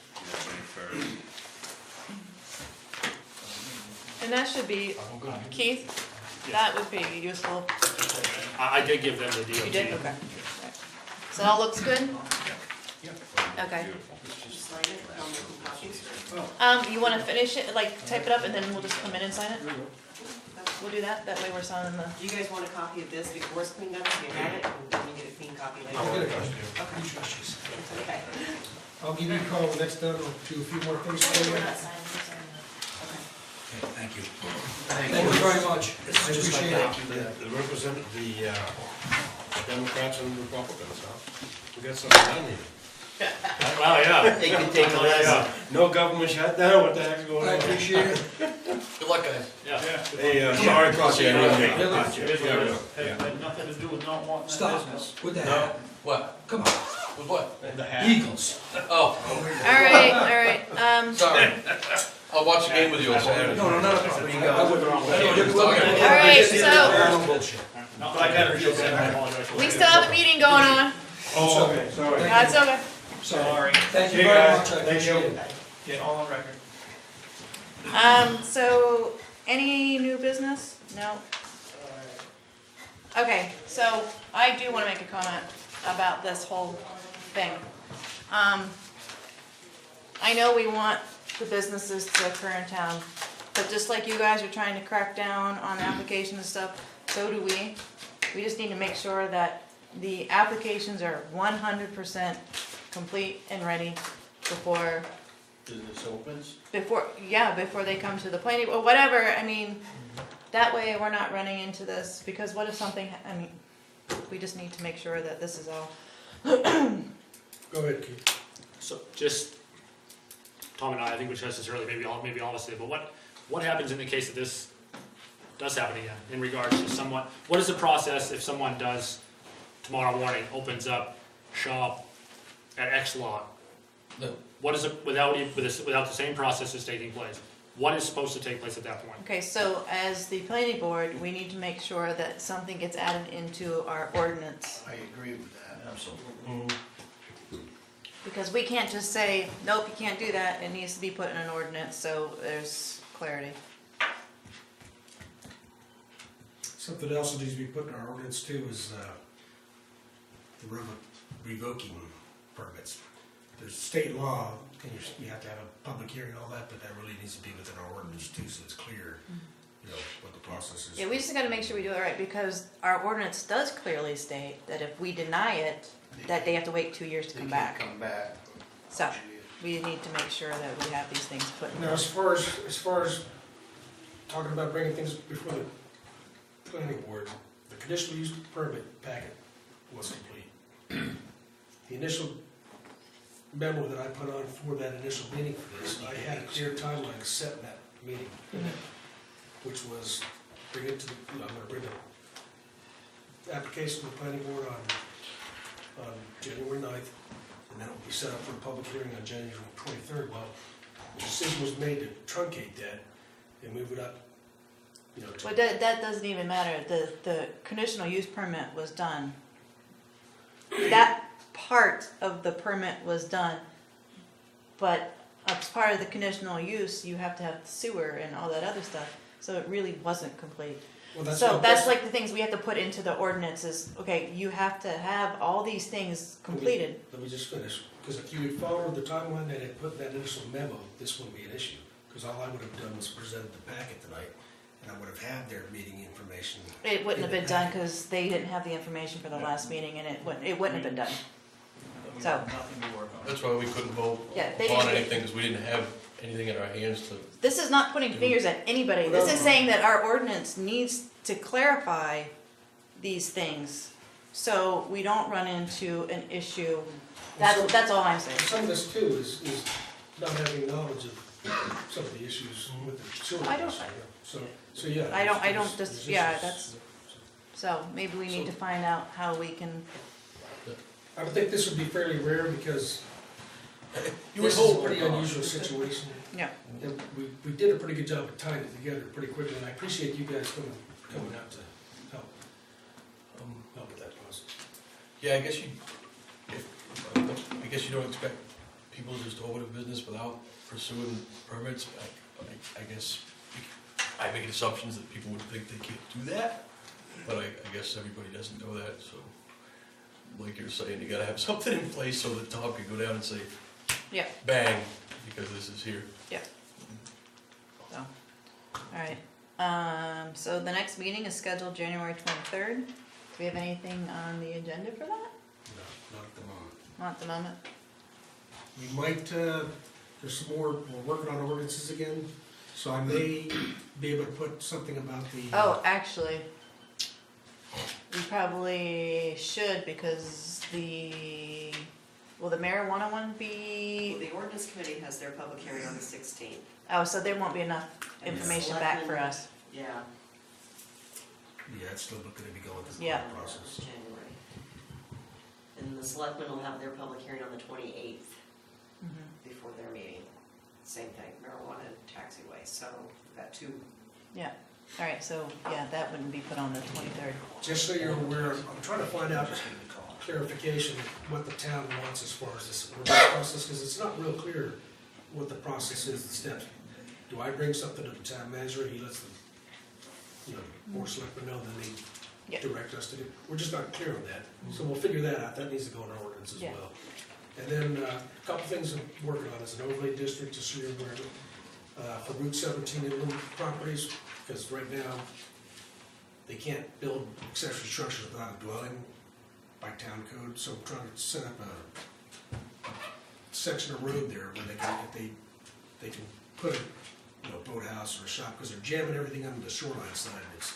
and that should be, Keith, that would be useful. I did give them the DOT. You did, okay. So it all looks good? Okay. You wanna finish it, like, type it up, and then we'll just come in and sign it? We'll do that, that way we're signing the, Do you guys want a copy of this before it's cleaned up, so you have it, and then you get a clean copy later? I'll get it. Okay. Okay. I'll give you a call next time, I'll do a few more things for you. we're not signing, we're signing Thank you. Thank Thank you very much. I Just like appreciate that. it. The representative, the Democrats and Republicans, huh? We got something done here. Well, yeah. They can take a Yeah. lesson. No government shutdown, what the heck's going I on? appreciate it. Good luck, guys. Yeah. Hey, sorry, Crossy, I didn't mean to Really? cut you. It is what it is. Yeah. Had nothing to do with not wanting that Stop business. with the No. hat. What? Come on, With what? The hat. Eagles. Oh, it. Alright, sorry. I'll watch the game with you on Saturday. No, not a problem. There you go. I wouldn't- I know what you're talking about. alright, so, Bullshit. No, but I gotta feel I bad. apologize for we that. still have a meeting going on, Oh, okay, sorry. that's okay. Sorry. Thank you Hey, very guys. much, I Thank you. appreciate it. Get all on record. So, any new business? No? Okay, so I do wanna make a comment about this whole thing. I know we want the businesses to occur in town, but just like you guys are trying to crack down on applications and stuff, so do we. We just need to make sure that the applications are 100% complete and ready before Business opens? before they come to the planning, or whatever, I mean, that way we're not running into this, because what if something, I mean, we just need to make sure that this is all, Go ahead, Keith. So just, Tom and I think we discussed this earlier, maybe all of us did, but what happens in the case that this does happen again, in regards to someone, what is the process if someone does, tomorrow morning, opens up shop at X lot? No. What is it, without the same process is taking place, what is supposed to take place at that point? okay, so as the planning board, we need to make sure that something gets added into our ordinance, I agree with that. Absolutely. because we can't just say, nope, you can't do that, it needs to be put in an ordinance, so there's clarity. Something else that needs to be put in our ordinance too is, the revoking permits. There's state law, and you have to have a public hearing and all that, but that really needs to be within our ordinance too, so it's clear, you know, what the process is. Yeah, we just gotta make sure we do it right, because our ordinance does clearly state that if we deny it, that they have to wait 2 years to They come can't back. come back. So, we need to make sure that we have these things put in. Now, as far as talking about bringing things before the planning board, the conditional use permit packet was complete. The initial memo that I put on for that initial meeting for this, I had a clear timeline set in that meeting, which was bring it to the, I'm gonna bring the application to the planning board on January 9th, and then it will be set up for a public hearing on January 23rd. Well, the decision was made to truncate that and move it up, you know, to But that doesn't even matter, the conditional use permit was done. That part of the permit was done, but as part of the conditional use, you have to have sewer and all that other stuff, so it really wasn't complete. well, So that's like the things we have to put into the ordinance is, okay, you have to have all these things completed. Let me just finish, because if you had followed the timeline that had put in that initial memo, this wouldn't be an issue. Because all I would have done was presented the packet tonight, and I would have had their meeting information. It wouldn't have been done because they didn't have the information for the last meeting, and it wouldn't have been done. We So- have nothing to work on. That's why we couldn't vote Yeah, they on didn't- anything, because we didn't have anything in our hands to. This is not putting fingers at anybody, this is saying that our ordinance needs to clarify these things, so we don't run into an issue. That's all I'm saying. Some of this too is not having knowledge of some of the issues with the children. I don't- So, yeah. I don't there's just, issues. yeah, that's, so maybe we need to find out how we can, I would think this would be fairly rare because You would This is a hope. pretty unusual situation. Yeah. And we did a pretty good job of tying it together pretty quickly, and I appreciate you guys coming out to help, help with that process. Yeah, I guess you don't expect people to just open a business without pursuing permits. I guess I make assumptions that people would think they can't do that, but I guess everybody doesn't know that, so like you're saying, you gotta have something in place so that Tom can go down and say, Yeah, bang, because this is here. so, alright. So the next meeting is scheduled January 23rd. Do we have anything on the agenda for that? No, not at the moment. Not at the moment. We might, there's some more, we're working on ordinances again, so I may be able to put something about the. Oh, actually, we probably should, because will the marijuana one Well, be, the ordinance committee has their public hearing on the 16th. oh, so there won't be enough And the information back for selectmen- us. Yeah. Yeah, it's still gonna be going through the Yeah. court process. January. And the selectmen will have their public hearing on the 28th Mhm. before their meeting. Same thing, marijuana and taxiway, so we've got two. Yeah, alright, so, yeah, that wouldn't be put on the 23rd. Just so you're aware, I'm trying to find out clarification what the town wants as far as this ordinance process, because it's not real clear what the process is, the steps. Do I bring something to the town manager, he lets the, board of selectmen know, then they Yeah. direct us to do? We're just not clear on that, so we'll figure that out, that needs to go in our ordinance as Yeah. well. And then, a couple things I'm working on is an overlay district, just so you're aware, for Route 17 inland properties, because right now, they can't build accessory structures without a dwelling by town code, so I'm trying to set up a section of road there where they can put a, boathouse or a shop, because they're jamming everything under the shoreline side, and it's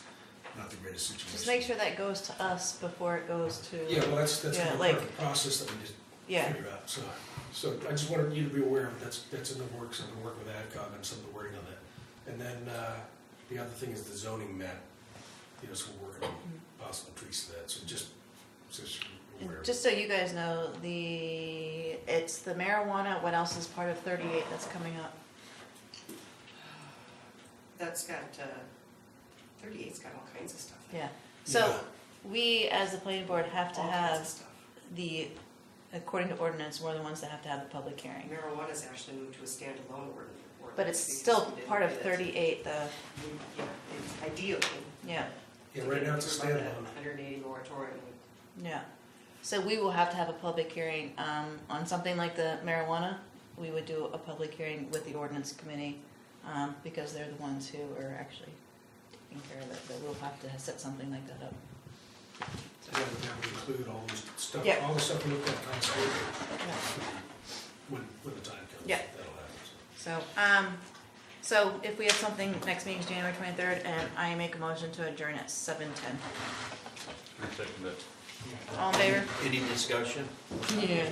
not the greatest situation. Just make sure that goes to us before it goes to. Yeah, well, that's Yeah, part like- of the process that we just Yeah, figure out, so I just wanted you to be aware of it, that's in the works, I've been working with AdCog and some of the wording on that. And then, the other thing is the zoning map, so we're working on possible tweaks to that, so just you're and aware of it. just so you guys know, it's the marijuana, what else is part of 38 that's coming up? That's got, 38's got all kinds of stuff. in it. Yeah, so we, as the planning board, have to All kinds of have stuff. according to ordinance, we're the ones that have to have the public hearing. Marijuana's actually moved to a standalone ordinance. But it's because still we didn't part of get it. 38, Yeah, it's ideally. yeah, Yeah, right now it's a standalone. 180 moratorium. yeah. So we will have to have a public hearing, on something like the marijuana. We would do a public hearing with the ordinance committee, because they're the ones who are actually taking care of it, but we'll have to set something like that up. So that would include all this stuff, Yeah. all the stuff we looked at last week, Yeah. when the time comes. Yeah. That'll happen, So if we have something, next meeting's January 23rd, and I make a motion to adjourn at 7:10. I second it. All in favor? Any discussion? Yeah.